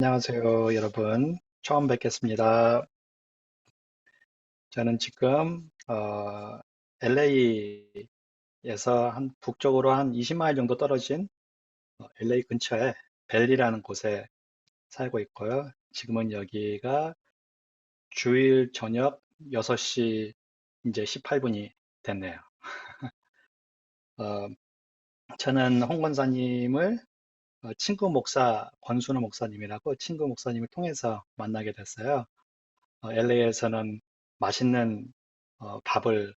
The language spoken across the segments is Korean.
안녕하세요, 여러분. 처음 뵙겠습니다. 저는 지금 LA에서 한 북쪽으로 한 20마일 정도 떨어진 LA 근처에 벨리라는 곳에 살고 있고요. 지금은 여기가 주일 저녁 6시 이제 18분이 됐네요. 어, 저는 홍 권사님을 친구 목사 권순호 목사님이라고 친구 목사님을 통해서 만나게 됐어요. LA에서는 맛있는 밥을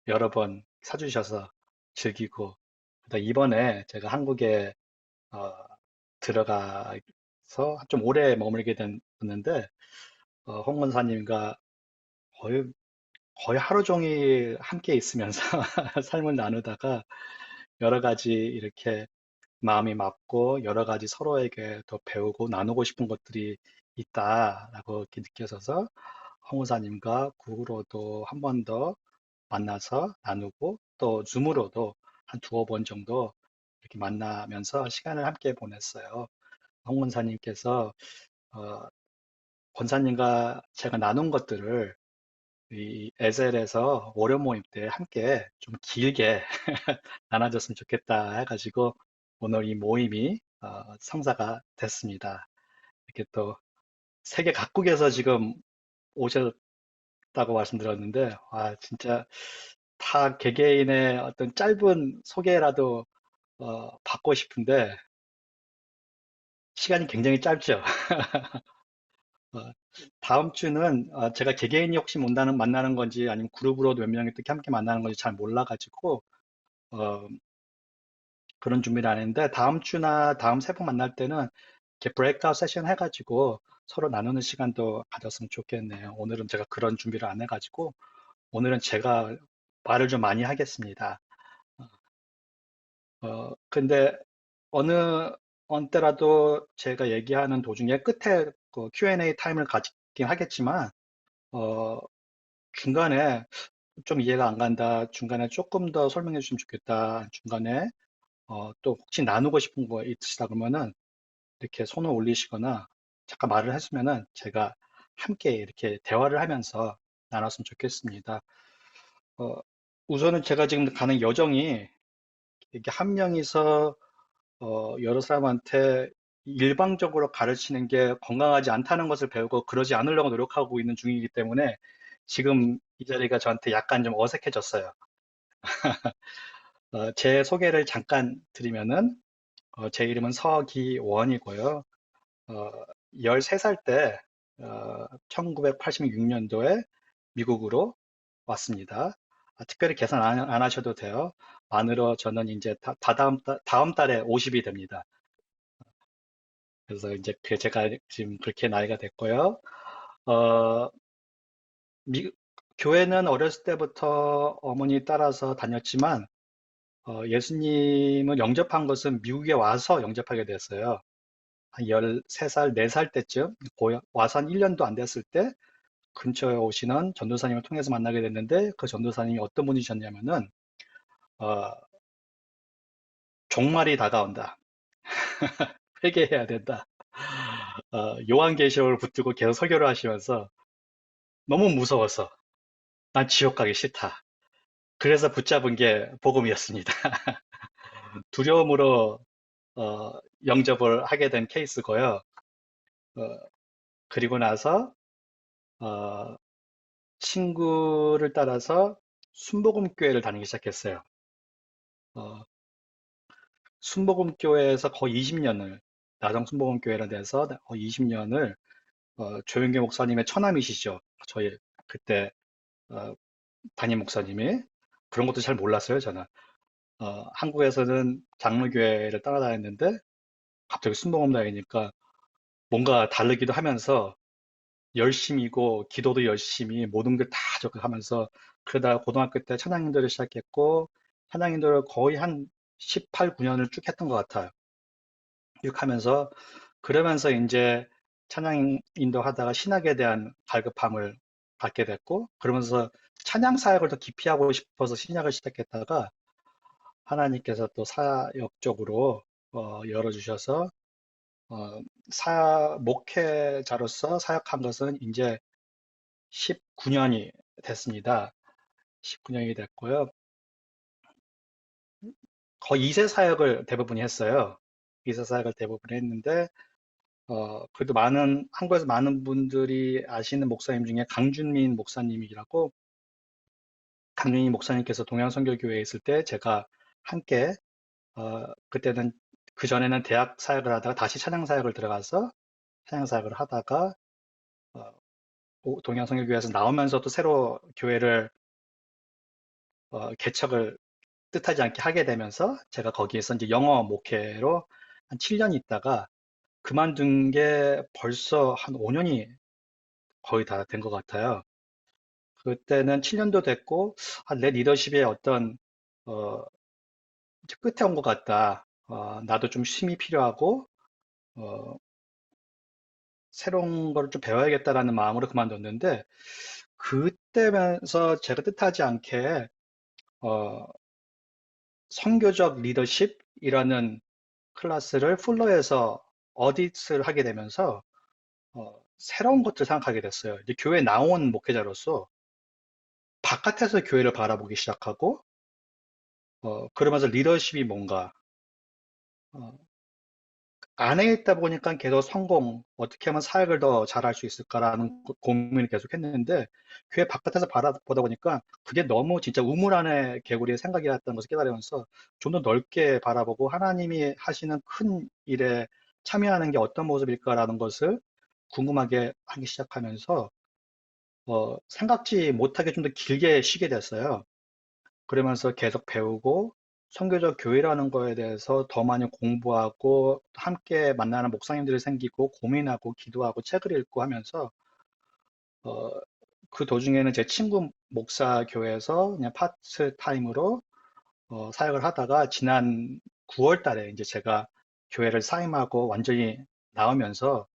여러 번 사주셔서 즐기고, 그다음 이번에 제가 한국에 어, 들어가서 좀 오래 머물게 됐는데, 홍 권사님과 거의, 거의 하루 종일 함께 있으면서 삶을 나누다가 여러 가지 이렇게 마음이 맞고 여러 가지 서로에게 더 배우고 나누고 싶은 것들이 있다라고 이렇게 느껴져서 홍우사님과 구글로도 한 번 더 만나서 나누고 또 줌으로도 한 두어 번 정도 이렇게 만나면서 시간을 함께 보냈어요. 홍 권사님께서 어, 권사님과 제가 나눈 것들을 이 에셀에서 월요 모임 때 함께 좀 길게 나눠줬으면 좋겠다 해가지고 오늘 이 모임이 성사가 됐습니다. 이렇게 또 세계 각국에서 지금 오셨다고 말씀드렸는데, 와, 진짜 다 개개인의 어떤 짧은 소개라도 받고 싶은데 시간이 굉장히 짧죠. 어, 다음 주는 제가 개개인이 혹시 만나는 건지 아니면 그룹으로 몇 명이 어떻게 함께 만나는 건지 잘 몰라가지고 어, 그런 준비를 안 했는데 다음 주나 다음 세 번 만날 때는 이렇게 브레이크아웃 세션 해가지고 서로 나누는 시간도 가졌으면 좋겠네요. 오늘은 제가 그런 준비를 안 해가지고 오늘은 제가 말을 좀 많이 하겠습니다. 근데 어느 때라도 제가 얘기하는 도중에 끝에 그 Q&A 타임을 가지긴 하겠지만, 어, 중간에 좀 이해가 안 간다, 중간에 조금 더 설명해 주시면 좋겠다, 중간에 또 혹시 나누고 싶은 거 있으시다 그러면은 이렇게 손을 올리시거나 잠깐 말을 해주면은 제가 함께 이렇게 대화를 하면서 나눴으면 좋겠습니다. 어, 우선은 제가 지금 가는 여정이 이렇게 한 명이서 여러 사람한테 일방적으로 가르치는 게 건강하지 않다는 것을 배우고 그러지 않으려고 노력하고 있는 중이기 때문에 지금 이 자리가 저한테 약간 좀 어색해졌어요. 제 소개를 잠깐 드리면은 제 이름은 서기원이고요. 어, 13살 때 1986년도에 미국으로 왔습니다. 특별히 계산 안 하셔도 돼요. 만으로 저는 이제 다음 달에 50이 됩니다. 그래서 이제 제가 지금 그렇게 나이가 됐고요. 어, 미- 교회는 어렸을 때부터 어머니 따라서 다녔지만 예수님을 영접한 것은 미국에 와서 영접하게 됐어요. 한 13살, 4살 때쯤 와서 한 1년도 안 됐을 때 근처에 오시는 전도사님을 통해서 만나게 됐는데 그 전도사님이 어떤 분이셨냐면은 어, 종말이 다가온다. 회개해야 된다. 요한계시록을 붙들고 계속 설교를 하시면서 너무 무서워서 난 지옥 가기 싫다. 그래서 붙잡은 게 복음이었습니다. 두려움으로 어, 영접을 하게 된 케이스고요. 어, 그리고 나서 어, 친구를 따라서 순복음교회를 다니기 시작했어요. 어, 순복음교회에서 거의 20년을 나정 순복음교회라 돼서 거의 20년을 조영계 목사님의 처남이시죠. 저희 그때 어, 담임 목사님이 그런 것도 잘 몰랐어요, 저는. 한국에서는 장로교회를 따라다녔는데 갑자기 순복음 다니니까 뭔가 다르기도 하면서 열심이고 기도도 열심히 모든 걸 다 적극하면서 그러다가 고등학교 때 찬양인도를 시작했고 찬양인도를 거의 한 18, 9년을 쭉 했던 것 같아요. 쭉 하면서 그러면서 이제 찬양 인도하다가 신학에 대한 갈급함을 갖게 됐고 그러면서 찬양 사역을 더 깊이 하고 싶어서 신학을 시작했다가 하나님께서 또 사역적으로 열어주셔서 어, 목회자로서 사역한 것은 이제 19년이 됐습니다. 19년이 됐고요. 거의 2세 사역을 대부분 했어요. 2세 사역을 대부분 했는데, 그래도 한국에서 많은 분들이 아시는 목사님 중에 강준민 목사님이라고, 강준민 목사님께서 동양선교교회에 있을 때 제가 함께, 그때는, 그전에는 대학 사역을 하다가 다시 찬양 사역을 들어가서 찬양 사역을 하다가, 어, 동양선교교회에서 나오면서도 새로 교회를, 개척을 뜻하지 않게 하게 되면서 제가 거기에서 이제 영어 목회로 한 7년 있다가 그만둔 게 벌써 한 5년이 거의 다 된 것 같아요. 그때는 7년도 됐고, 내 리더십에 어떤, 어, 이제 끝에 온 것 같다. 나도 좀 쉼이 필요하고, 어, 새로운 걸 좀 배워야겠다라는 마음으로 그만뒀는데, 그때면서 제가 뜻하지 않게, 어, 선교적 리더십이라는 클래스를 풀러에서 어디스를 하게 되면서, 새로운 것들 생각하게 됐어요. 이제 교회 나온 목회자로서 바깥에서 교회를 바라보기 시작하고, 그러면서 리더십이 뭔가, 어, 안에 있다 보니까 계속 어떻게 하면 사역을 더 잘할 수 있을까라는 고민을 계속 했는데, 교회 바깥에서 바라보다 보니까 그게 너무 진짜 우물 안의 개구리의 생각이었다는 것을 깨달으면서 좀 더 넓게 바라보고 하나님이 하시는 큰 일에 참여하는 게 어떤 모습일까라는 것을 궁금하게 하기 시작하면서, 생각지 못하게 좀 더 길게 쉬게 됐어요. 그러면서 계속 배우고 선교적 교회라는 거에 대해서 더 많이 공부하고 함께 만나는 목사님들이 생기고 고민하고 기도하고 책을 읽고 하면서 어, 그 도중에는 제 친구 목사 교회에서 그냥 파트타임으로 사역을 하다가 지난 9월 달에 이제 제가 교회를 사임하고 완전히 나오면서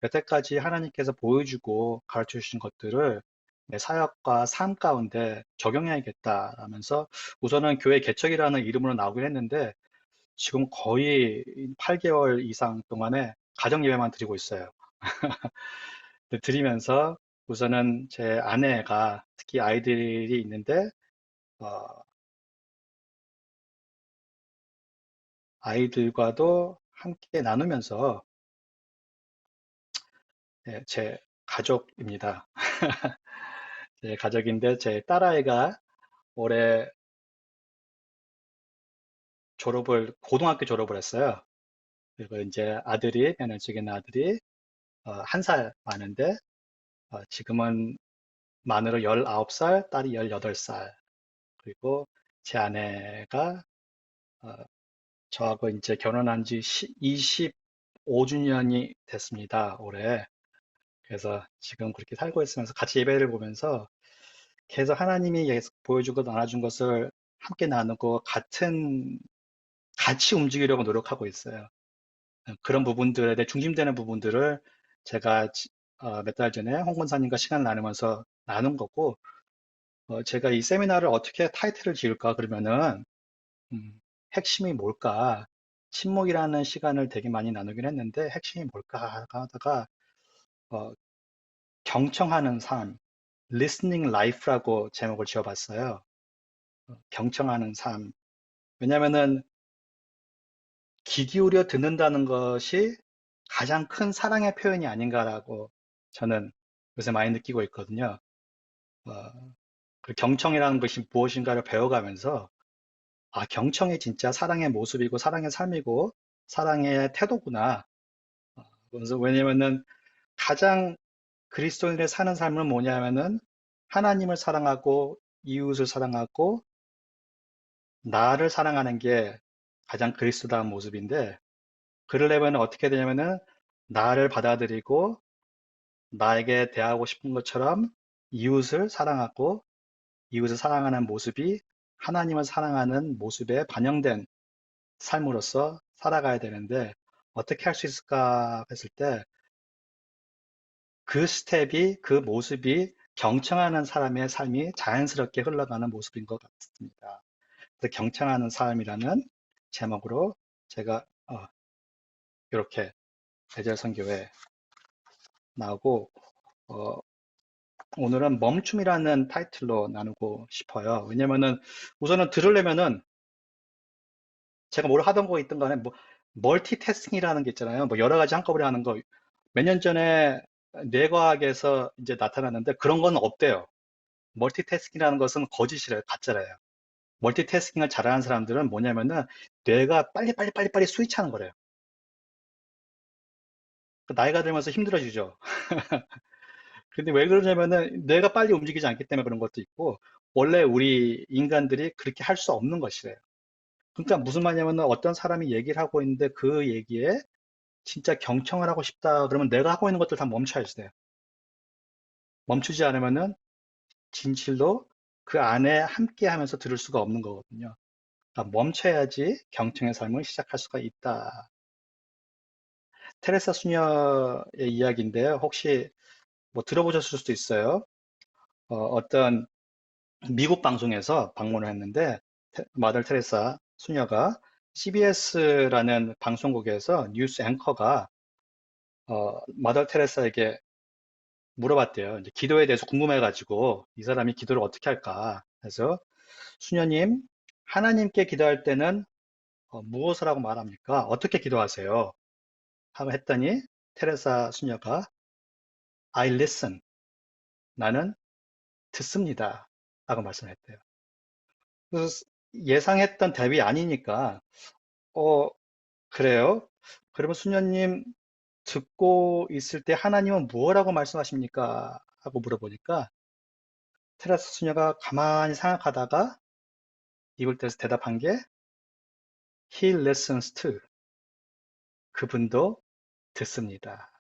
여태까지 하나님께서 보여주고 가르쳐 주신 것들을 내 사역과 삶 가운데 적용해야겠다 하면서 우선은 교회 개척이라는 이름으로 나오긴 했는데 지금 거의 8개월 이상 동안에 가정 예배만 드리고 있어요. 드리면서 우선은 제 아내가 특히 아이들이 있는데 어, 아이들과도 함께 나누면서 제 가족입니다. 제 가족인데 제 딸아이가 올해 고등학교 졸업을 했어요. 그리고 이제 맨날 찍은 아들이 1살 많은데, 지금은 만으로 19살, 딸이 18살. 그리고 제 아내가, 어, 저하고 이제 결혼한 지 25주년이 됐습니다, 올해. 그래서 지금 그렇게 살고 있으면서 같이 예배를 보면서 계속 하나님이 보여주고 나눠준 것을 함께 나누고 같이 움직이려고 노력하고 있어요. 그런 부분들에 대해 중심되는 부분들을 제가 몇 달 전에 홍 권사님과 시간을 나누면서 나눈 거고, 제가 이 세미나를 어떻게 타이틀을 지을까 그러면은 음, 핵심이 뭘까? 침묵이라는 시간을 되게 많이 나누긴 했는데 핵심이 뭘까 하다가 어, 경청하는 삶, listening life라고 제목을 지어봤어요. 경청하는 삶. 왜냐면은 귀 기울여 듣는다는 것이 가장 큰 사랑의 표현이 아닌가라고 저는 요새 많이 느끼고 있거든요. 어, 그 경청이라는 것이 무엇인가를 배워가면서, 경청이 진짜 사랑의 모습이고, 사랑의 삶이고, 사랑의 태도구나. 그래서 왜냐면은 가장 그리스도인의 사는 삶은 뭐냐면은 하나님을 사랑하고, 이웃을 사랑하고, 나를 사랑하는 게 가장 그리스도다운 모습인데, 그러려면 어떻게 되냐면은 나를 받아들이고 나에게 대하고 싶은 것처럼 이웃을 사랑하고 이웃을 사랑하는 모습이 하나님을 사랑하는 모습에 반영된 삶으로서 살아가야 되는데 어떻게 할 수 있을까 했을 때 그 모습이 경청하는 사람의 삶이 자연스럽게 흘러가는 모습인 것 같습니다. 그래서 경청하는 삶이라는 제목으로 제가 이렇게 베젤 선교회 나오고, 어, 오늘은 멈춤이라는 타이틀로 나누고 싶어요. 왜냐면은 우선은 들으려면은 제가 뭘 하던 거 있든 간에 뭐 멀티태스킹이라는 게 있잖아요. 뭐 여러 가지 한꺼번에 하는 거. 몇 년 전에 뇌과학에서 이제 나타났는데 그런 건 없대요. 멀티태스킹이라는 것은 거짓이래요. 가짜래요. 멀티태스킹을 잘하는 사람들은 뭐냐면은 뇌가 빨리 스위치하는 거래요. 그 나이가 들면서 힘들어지죠. 근데 왜 그러냐면은 뇌가 빨리 움직이지 않기 때문에 그런 것도 있고 원래 우리 인간들이 그렇게 할 수 없는 것이래요. 그러니까 무슨 말이냐면은 어떤 사람이 얘기를 하고 있는데 그 얘기에 진짜 경청을 하고 싶다 그러면 내가 하고 있는 것들 다 멈춰야 돼요. 멈추지 않으면은 진실로 그 안에 함께 하면서 들을 수가 없는 거거든요. 그러니까 멈춰야지 경청의 삶을 시작할 수가 있다. 테레사 수녀의 이야기인데요. 혹시 뭐 들어보셨을 수도 있어요. 어떤 미국 방송에서 방문을 했는데 마들 테레사 수녀가 CBS라는 방송국에서 뉴스 앵커가 마더 테레사에게 물어봤대요. 이제 기도에 대해서 궁금해가지고 이 사람이 기도를 어떻게 할까? 그래서 수녀님, 하나님께 기도할 때는 무엇을 하고 말합니까? 어떻게 기도하세요? 하고 했더니 테레사 수녀가 I listen. 나는 듣습니다. 라고 말씀했대요. 그래서 예상했던 답이 아니니까 어, 그래요? 그러면 수녀님 듣고 있을 때 하나님은 무엇라고 말씀하십니까? 하고 물어보니까 테라스 수녀가 가만히 생각하다가 입을 떼서 대답한 게 He listens too. 그분도 듣습니다.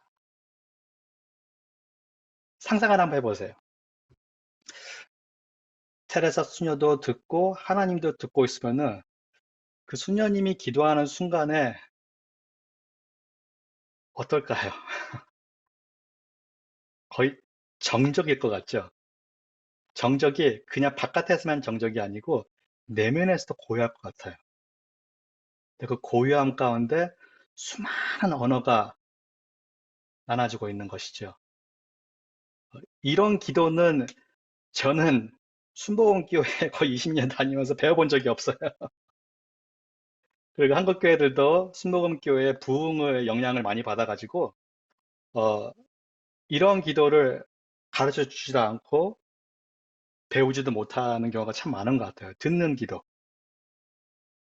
상상을 한번 해보세요. 테레사 수녀도 듣고 하나님도 듣고 있으면은 그 수녀님이 기도하는 순간에 어떨까요? 거의 정적일 것 같죠? 정적이 그냥 바깥에서만 정적이 아니고 내면에서도 고요할 것 같아요. 근데 그 고요함 가운데 수많은 언어가 나눠지고 있는 것이죠. 이런 기도는 저는 순복음교회 거의 20년 다니면서 배워본 적이 없어요. 그리고 한국 교회들도 순복음교회의 부흥의 영향을 많이 받아가지고 어, 이런 기도를 가르쳐 주지도 않고 배우지도 못하는 경우가 참 많은 것 같아요. 듣는 기도,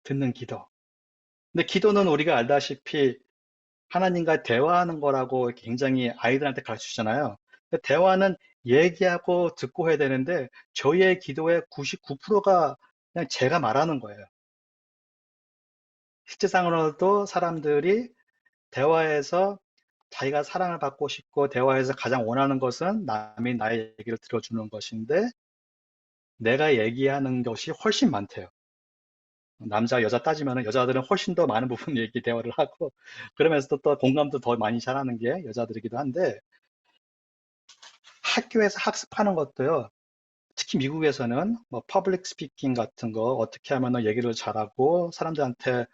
듣는 기도. 근데 기도는 우리가 알다시피 하나님과 대화하는 거라고 굉장히 아이들한테 가르쳐 주잖아요. 근데 대화는 얘기하고 듣고 해야 되는데 저희의 기도의 99%가 그냥 제가 말하는 거예요. 실제상으로도 사람들이 대화에서 자기가 사랑을 받고 싶고 대화에서 가장 원하는 것은 남이 나의 얘기를 들어주는 것인데 내가 얘기하는 것이 훨씬 많대요. 남자, 여자 따지면 여자들은 훨씬 더 많은 부분 얘기 대화를 하고 그러면서 또 공감도 더 많이 잘하는 게 여자들이기도 한데 학교에서 학습하는 것도요. 특히 미국에서는 뭐 퍼블릭 스피킹 같은 거 어떻게 하면 얘기를 잘하고 사람들한테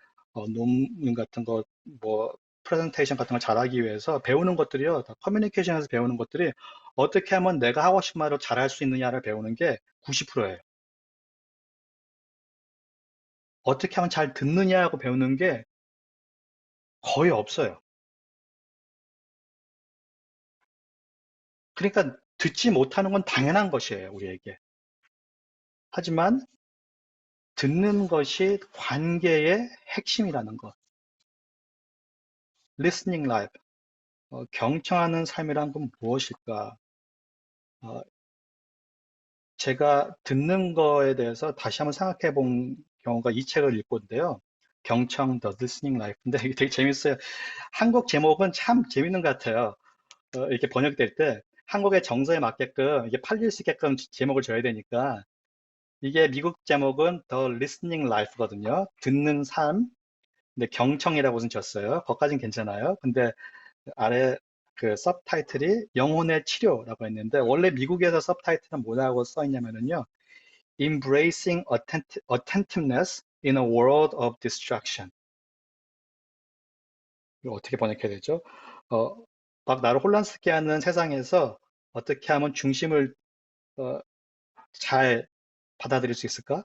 논문 같은 거 뭐 프레젠테이션 같은 걸 잘하기 위해서 배우는 것들이요. 다 커뮤니케이션에서 배우는 것들이 어떻게 하면 내가 하고 싶은 말을 잘할 수 있느냐를 배우는 게 90%예요. 어떻게 하면 잘 듣느냐고 배우는 게 거의 없어요. 그러니까 듣지 못하는 건 당연한 것이에요, 우리에게. 하지만 듣는 것이 관계의 핵심이라는 것. listening life. 경청하는 삶이란 건 무엇일까? 어, 제가 듣는 거에 대해서 다시 한번 생각해 본 경우가 이 책을 읽고인데요. 경청, The Listening Life인데 이게 되게 재밌어요. 한국 제목은 참 재밌는 것 같아요. 이렇게 번역될 때 한국의 정서에 맞게끔 이게 팔릴 수 있게끔 제목을 줘야 되니까 이게 미국 제목은 The Listening Life거든요. 듣는 삶. 근데 경청이라고는 줬어요. 거기까지는 괜찮아요. 근데 아래 그 서브타이틀이 영혼의 치료라고 했는데 원래 미국에서 서브타이틀은 뭐라고 써 있냐면요. Embracing Attentiveness in a World of Distraction. 이거 어떻게 번역해야 되죠? 어, 막 나를 혼란스럽게 하는 세상에서 어떻게 하면 중심을 어, 잘 받아들일 수 있을까?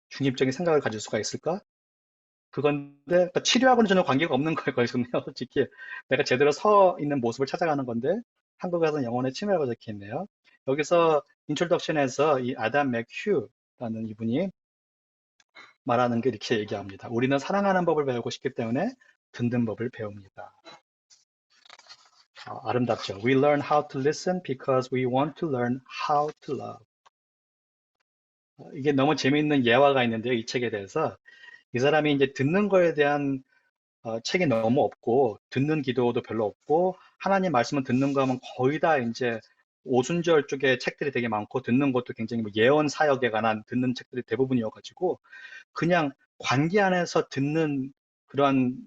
중립적인 생각을 가질 수가 있을까? 그건데 그러니까 치료하고는 전혀 관계가 없는 거거든요. 솔직히 내가 제대로 서 있는 모습을 찾아가는 건데 한국에서는 영혼의 침해라고 적혀 있네요. 여기서 인트로덕션에서 이 아담 맥휴라는 이분이 말하는 게 이렇게 얘기합니다. 우리는 사랑하는 법을 배우고 싶기 때문에 듣는 법을 배웁니다. 아름답죠. We learn how to listen because we want to learn how to love. 이게 너무 재미있는 예화가 있는데요. 이 책에 대해서. 이 사람이 이제 듣는 거에 대한 책이 너무 없고, 듣는 기도도 별로 없고, 하나님 말씀을 듣는 거 하면 거의 다 이제 오순절 쪽에 책들이 되게 많고, 듣는 것도 굉장히 뭐 예언 사역에 관한 듣는 책들이 대부분이어가지고, 그냥 관계 안에서 듣는 그런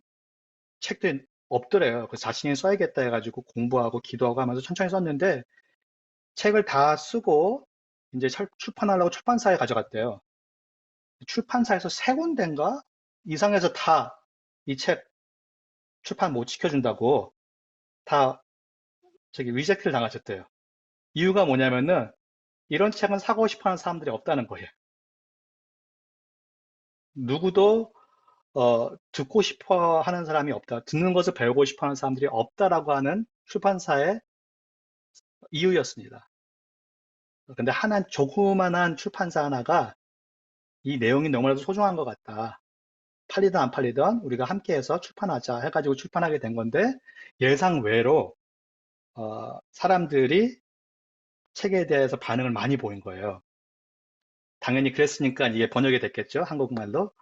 책들이 없더래요. 그 자신이 써야겠다 해가지고 공부하고 기도하고 하면서 천천히 썼는데, 책을 다 쓰고, 이제 출판하려고 출판사에 가져갔대요. 출판사에서 세 군데인가 이상해서 다 이 책 출판 못 시켜준다고 다 저기 리젝트를 당하셨대요. 이유가 뭐냐면은 이런 책은 사고 싶어 하는 사람들이 없다는 거예요. 누구도 듣고 싶어 하는 사람이 없다. 듣는 것을 배우고 싶어 하는 사람들이 없다라고 하는 출판사의 이유였습니다. 근데 하나 조그만한 출판사 하나가 이 내용이 너무나도 소중한 것 같다. 팔리든 안 팔리든 우리가 함께해서 출판하자 해가지고 출판하게 된 건데 예상 외로 사람들이 책에 대해서 반응을 많이 보인 거예요. 당연히 그랬으니까 이게 번역이 됐겠죠. 한국말로.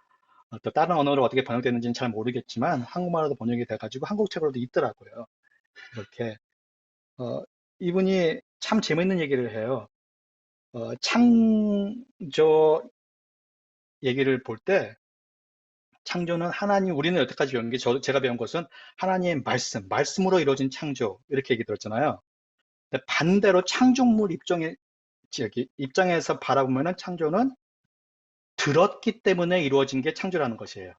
또 다른 언어로 어떻게 번역되는지는 잘 모르겠지만 한국말로도 번역이 돼가지고 한국 책으로도 있더라고요. 이렇게 어, 이분이 참 재밌는 얘기를 해요. 창조 얘기를 볼 때 창조는 하나님, 우리는 여태까지 배운 게 제가 배운 것은 하나님의 말씀으로 이루어진 창조 이렇게 얘기 들었잖아요. 근데 반대로 창조물 입장에서 바라보면은 창조는 들었기 때문에 이루어진 게 창조라는 것이에요.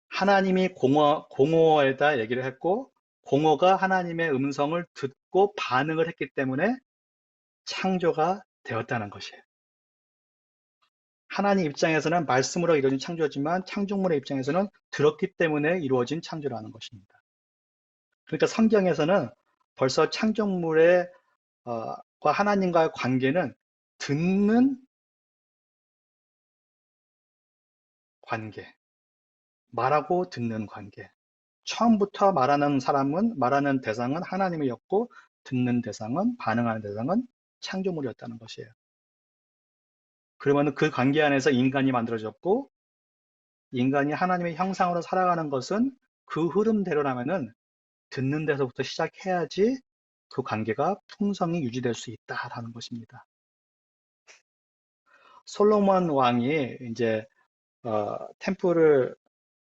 하나님이 공허에다 얘기를 했고, 공허가 하나님의 음성을 듣고 반응을 했기 때문에 창조가 되었다는 것이에요. 하나님 입장에서는 말씀으로 이루어진 창조지만 창조물의 입장에서는 들었기 때문에 이루어진 창조라는 것입니다. 그러니까 성경에서는 벌써 창조물의 과 하나님과의 관계는 듣는 관계, 말하고 듣는 관계. 처음부터 말하는 대상은 하나님이었고, 듣는 대상은, 반응하는 대상은 창조물이었다는 것이에요. 그러면 그 관계 안에서 인간이 만들어졌고, 인간이 하나님의 형상으로 살아가는 것은 그 흐름대로라면은 듣는 데서부터 시작해야지 그 관계가 풍성히 유지될 수 있다라는 것입니다. 솔로몬 왕이 이제 템플을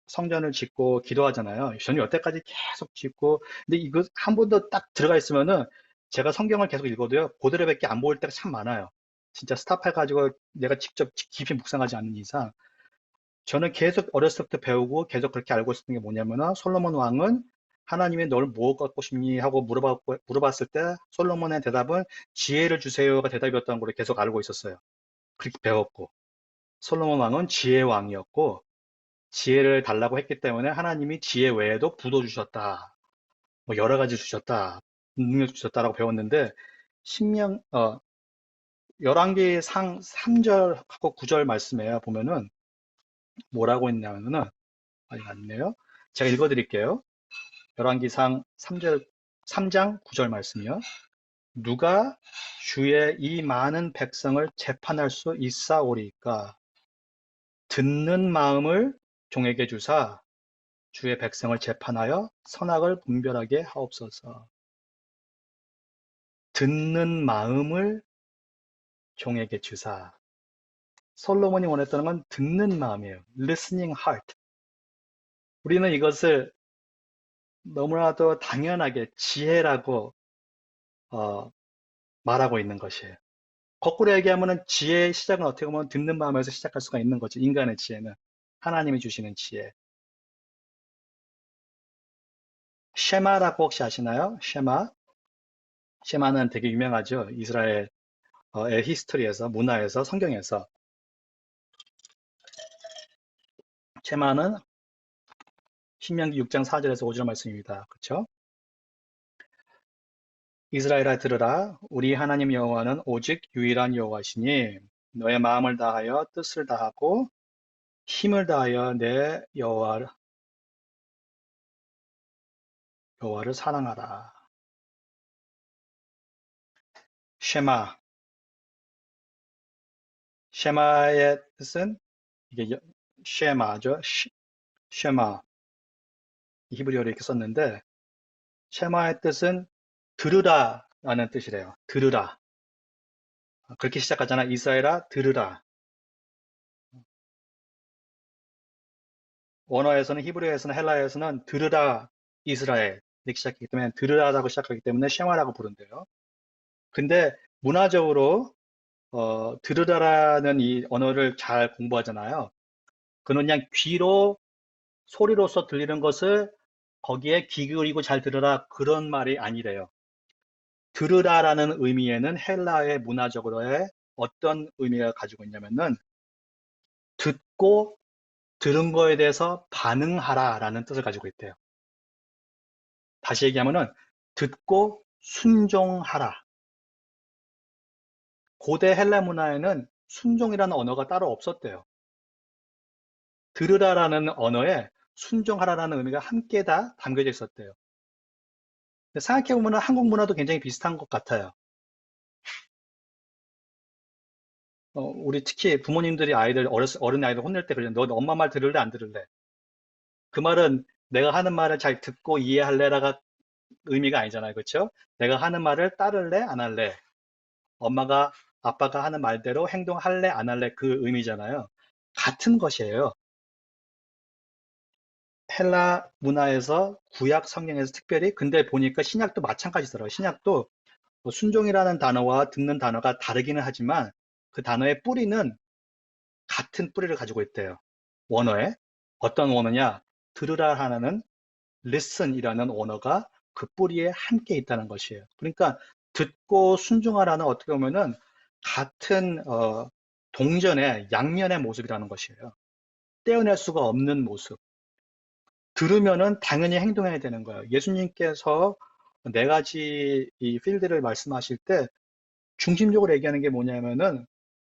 성전을 짓고 기도하잖아요. 저는 여태까지 계속 짓고, 근데 이거 한 번도 딱 들어가 있으면은 제가 성경을 계속 읽어도요, 그대로밖에 안 보일 때가 참 많아요. 진짜 스탑해가지고 내가 직접 깊이 묵상하지 않는 이상. 저는 계속 어렸을 때부터 배우고 계속 그렇게 알고 있었던 게 뭐냐면은 솔로몬 왕은 하나님이 널 뭐 갖고 싶니? 하고 물어봤을 때 솔로몬의 대답은 지혜를 주세요가 대답이었다는 걸 계속 알고 있었어요. 그렇게 배웠고. 솔로몬 왕은 지혜 왕이었고, 지혜를 달라고 했기 때문에 하나님이 지혜 외에도 부도 주셨다. 뭐 여러 가지 주셨다. 능력 주셨다라고 배웠는데 신명 열왕기상 3절하고 9절 말씀에 보면은 뭐라고 했냐면은 아니 맞네요. 제가 읽어 드릴게요. 열왕기상 3장 9절 말씀이요. 누가 주의 이 많은 백성을 재판할 수 있사오리까 듣는 마음을 종에게 주사 주의 백성을 재판하여 선악을 분별하게 하옵소서. 듣는 마음을 종에게 주사. 솔로몬이 원했던 건 듣는 마음이에요. listening heart. 우리는 이것을 너무나도 당연하게 지혜라고 어, 말하고 있는 것이에요. 거꾸로 얘기하면 지혜의 시작은 어떻게 보면 듣는 마음에서 시작할 수가 있는 거죠. 인간의 지혜는. 하나님이 주시는 지혜. 쉐마라고 혹시 아시나요? 쉐마? 쉐마는 되게 유명하죠. 이스라엘의 히스토리에서, 문화에서, 성경에서. 쉐마는 신명기 6장 4절에서 5절 말씀입니다. 그렇죠? 이스라엘아 들으라. 우리 하나님 여호와는 오직 유일한 여호와시니 너의 마음을 다하여 뜻을 다하고 힘을 다하여 내 여호와를 사랑하라. 쉐마. 쉐마의 뜻은 이게 쉐마죠. 쉐마. 히브리어로 이렇게 썼는데 쉐마의 뜻은 들으라 라는 뜻이래요. 들으라. 그렇게 시작하잖아. 이스라엘아 들으라. 원어에서는 히브리어에서는 헬라어에서는 들으라 이스라엘 이렇게 시작하기 때문에 들으라라고 시작하기 때문에 쉐마라고 부른대요. 근데 문화적으로 들으라라는 이 언어를 잘 공부하잖아요. 그는 그냥 귀로 소리로서 들리는 것을 거기에 귀 기울이고 잘 들으라 그런 말이 아니래요. 들으라라는 의미에는 헬라의 문화적으로의 어떤 의미가 가지고 있냐면은 듣고 들은 거에 대해서 반응하라라는 뜻을 가지고 있대요. 다시 얘기하면은 듣고 순종하라. 고대 헬라 문화에는 순종이라는 언어가 따로 없었대요. 들으라라는 언어에 순종하라라는 의미가 함께 다 담겨져 있었대요. 생각해보면 한국 문화도 굉장히 비슷한 것 같아요. 우리 특히 부모님들이 어린 아이들 혼낼 때 그러잖아요. 너 엄마 말 들을래, 안 들을래? 그 말은 내가 하는 말을 잘 듣고 이해할래라가 의미가 아니잖아요. 그렇죠? 내가 하는 말을 따를래, 안 할래? 엄마가, 아빠가 하는 말대로 행동할래, 안 할래? 그 의미잖아요. 같은 것이에요. 헬라 문화에서 구약 성경에서 특별히 근데 보니까 신약도 마찬가지더라고요. 신약도 뭐 순종이라는 단어와 듣는 단어가 다르기는 하지만 그 단어의 뿌리는 같은 뿌리를 가지고 있대요. 원어에. 어떤 원어냐? 들으라 하나는 listen이라는 원어가 그 뿌리에 함께 있다는 것이에요. 그러니까 듣고 순종하라는 어떻게 보면은 같은 동전의 양면의 모습이라는 것이에요. 떼어낼 수가 없는 모습. 들으면은 당연히 행동해야 되는 거예요. 예수님께서 네 가지 이 필드를 말씀하실 때 중심적으로 얘기하는 게 뭐냐면은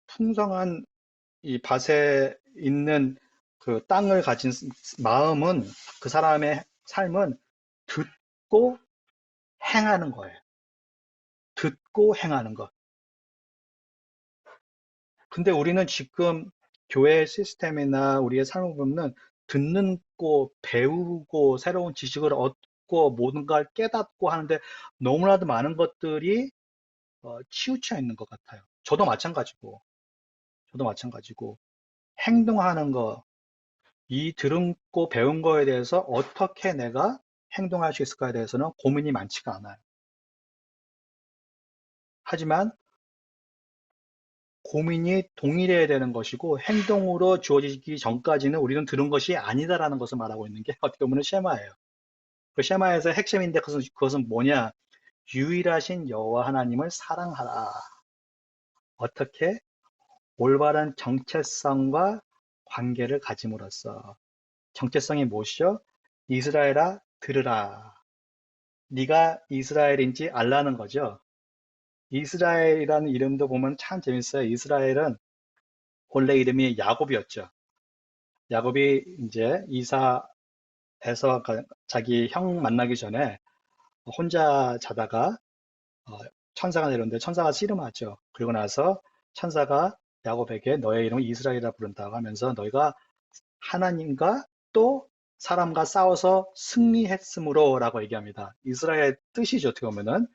풍성한 이 밭에 있는 그 땅을 가진 마음은 그 사람의 삶은 듣고 행하는 거예요. 듣고 행하는 것. 근데 우리는 지금 교회 시스템이나 우리의 삶을 보면 듣는 거, 배우고 새로운 지식을 얻고 모든 걸 깨닫고 하는데 너무나도 많은 것들이 치우쳐 있는 것 같아요. 저도 마찬가지고 행동하는 거, 이 들은 거 배운 거에 대해서 어떻게 내가 행동할 수 있을까에 대해서는 고민이 많지가 않아요. 하지만 고민이 동일해야 되는 것이고 행동으로 주어지기 전까지는 우리는 들은 것이 아니다라는 것을 말하고 있는 게 어떻게 보면 쉐마예요. 그 쉐마에서 핵심인데 그것은 뭐냐? 유일하신 여호와 하나님을 사랑하라. 어떻게? 올바른 정체성과 관계를 가짐으로써. 정체성이 무엇이죠? 이스라엘아 들으라. 네가 이스라엘인지 알라는 거죠. 이스라엘이라는 이름도 보면 참 재밌어요. 이스라엘은 본래 이름이 야곱이었죠. 야곱이 이제 이사에서 자기 형 만나기 전에 혼자 자다가 어, 천사가 내렸는데 천사가 씨름하죠. 그리고 나서 천사가 야곱에게 너의 이름을 이스라엘이라 부른다고 하면서 너희가 하나님과 또 사람과 싸워서 승리했으므로 라고 얘기합니다. 이스라엘 뜻이죠. 어떻게 보면은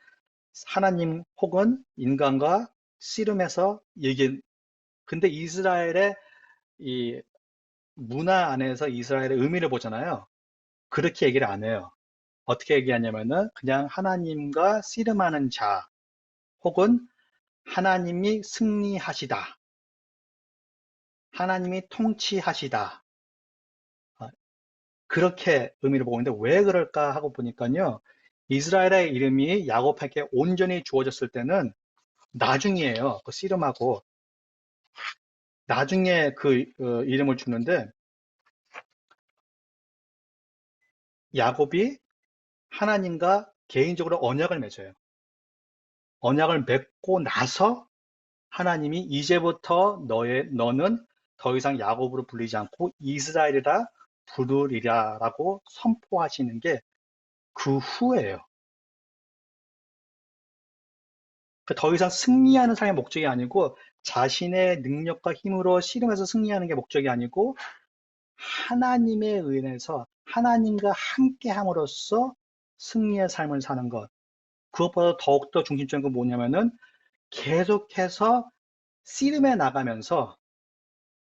하나님 혹은 인간과 씨름해서 근데 이스라엘의 이 문화 안에서 이스라엘의 의미를 보잖아요. 그렇게 얘기를 안 해요. 어떻게 얘기하냐면은 그냥 하나님과 씨름하는 자 혹은 하나님이 승리하시다. 하나님이 통치하시다. 그렇게 의미를 보고 있는데 왜 그럴까 하고 보니까요. 이스라엘의 이름이 야곱에게 온전히 주어졌을 때는 나중이에요. 그 씨름하고 나중에 그 이름을 주는데 야곱이 하나님과 개인적으로 언약을 맺어요. 언약을 맺고 나서 하나님이 이제부터 너는 더 이상 야곱으로 불리지 않고 이스라엘이라 부르리라라고 선포하시는 게 그 후예요. 더 이상 승리하는 삶의 목적이 아니고 자신의 능력과 힘으로 씨름해서 승리하는 게 목적이 아니고 하나님에 의해서 하나님과 함께 함으로써 승리의 삶을 사는 것. 그것보다 더욱더 중심적인 건 뭐냐면은 계속해서 씨름해 나가면서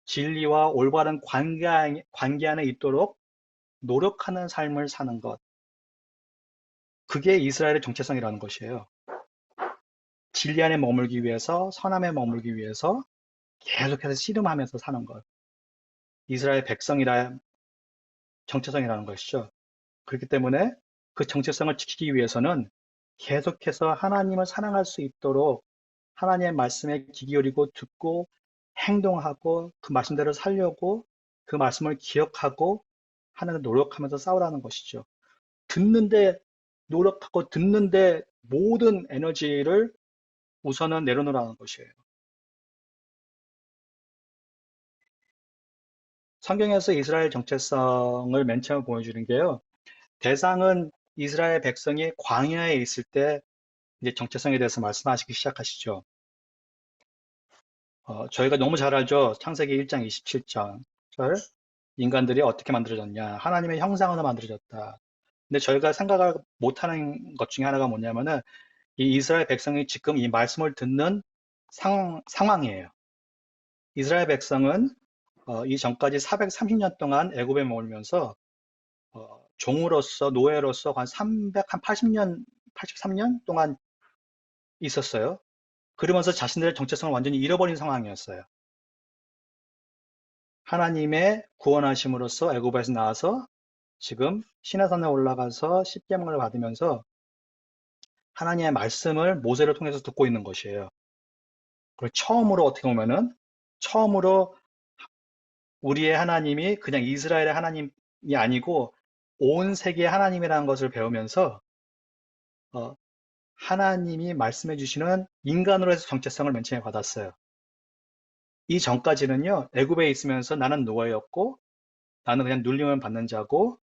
진리와 올바른 관계 안에 있도록 노력하는 삶을 사는 것. 그게 이스라엘의 정체성이라는 것이에요. 진리 안에 머물기 위해서, 선함에 머물기 위해서 계속해서 씨름하면서 사는 것. 이스라엘 백성이라 정체성이라는 것이죠. 그렇기 때문에 그 정체성을 지키기 위해서는 계속해서 하나님을 사랑할 수 있도록 하나님의 말씀에 귀 기울이고 듣고 행동하고 그 말씀대로 살려고 그 말씀을 기억하고 하나님 노력하면서 싸우라는 것이죠. 듣는데 노력하고 듣는데 모든 에너지를 우선은 내려놓으라는 것이에요. 성경에서 이스라엘 정체성을 맨 처음 보여주는 게요. 대상은 이스라엘 백성이 광야에 있을 때 이제 정체성에 대해서 말씀하시기 시작하시죠. 저희가 너무 잘 알죠. 창세기 1장 27절. 인간들이 어떻게 만들어졌냐. 하나님의 형상으로 만들어졌다. 근데 저희가 생각을 못하는 것 중에 하나가 뭐냐면은 이 이스라엘 백성이 지금 이 말씀을 듣는 상황이에요. 이스라엘 백성은 이 전까지 430년 동안 애굽에 머물면서 종으로서 노예로서 한 380년, 83년 동안 있었어요. 그러면서 자신들의 정체성을 완전히 잃어버린 상황이었어요. 하나님의 구원하심으로써 애굽에서 나와서 지금 시내산에 올라가서 십계명을 받으면서 하나님의 말씀을 모세를 통해서 듣고 있는 것이에요. 그리고 처음으로 어떻게 보면은 처음으로 우리의 하나님이 그냥 이스라엘의 하나님이 아니고 온 세계의 하나님이라는 것을 배우면서 어, 하나님이 말씀해 주시는 인간으로 해서 정체성을 맨 처음에 받았어요. 이 전까지는요, 애굽에 있으면서 나는 노예였고 나는 그냥 눌림을 받는 자고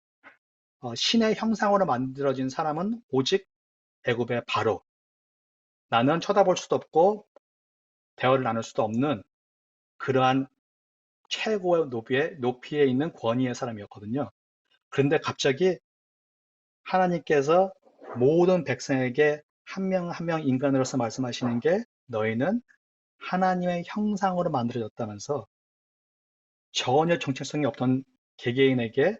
신의 형상으로 만들어진 사람은 오직 애굽의 바로. 나는 쳐다볼 수도 없고 대화를 나눌 수도 없는 그러한 최고의 높이에 있는 권위의 사람이었거든요. 그런데 갑자기 하나님께서 모든 백성에게 한 명 한 명 인간으로서 말씀하시는 게 너희는 하나님의 형상으로 만들어졌다면서 전혀 정체성이 없던 개개인에게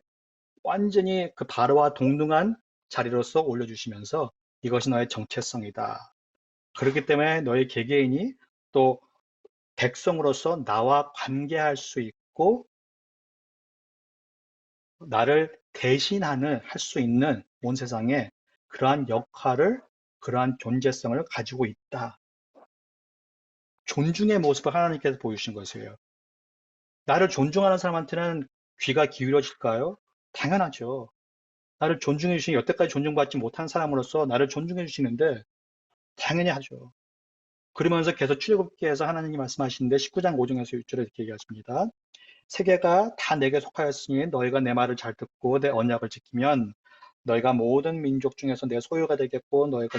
완전히 그 바로와 동등한 자리로서 올려주시면서 이것이 너의 정체성이다. 그렇기 때문에 너희 개개인이 또 백성으로서 나와 관계할 수 있고 나를 대신하는 할 수 있는 온 세상에 그러한 역할을 그러한 존재성을 가지고 있다. 존중의 모습을 하나님께서 보여주신 것이에요. 나를 존중하는 사람한테는 귀가 기울여질까요? 당연하죠. 나를 존중해 주신 여태까지 존중받지 못한 사람으로서 나를 존중해 주시는데 당연히 하죠. 그러면서 계속 출애굽기에서 하나님이 말씀하시는데 19장 5절에서 6절에 이렇게 얘기하십니다. 세계가 다 내게 속하였으니 너희가 내 말을 잘 듣고 내 언약을 지키면 너희가 모든 민족 중에서 내 소유가 되겠고 너희가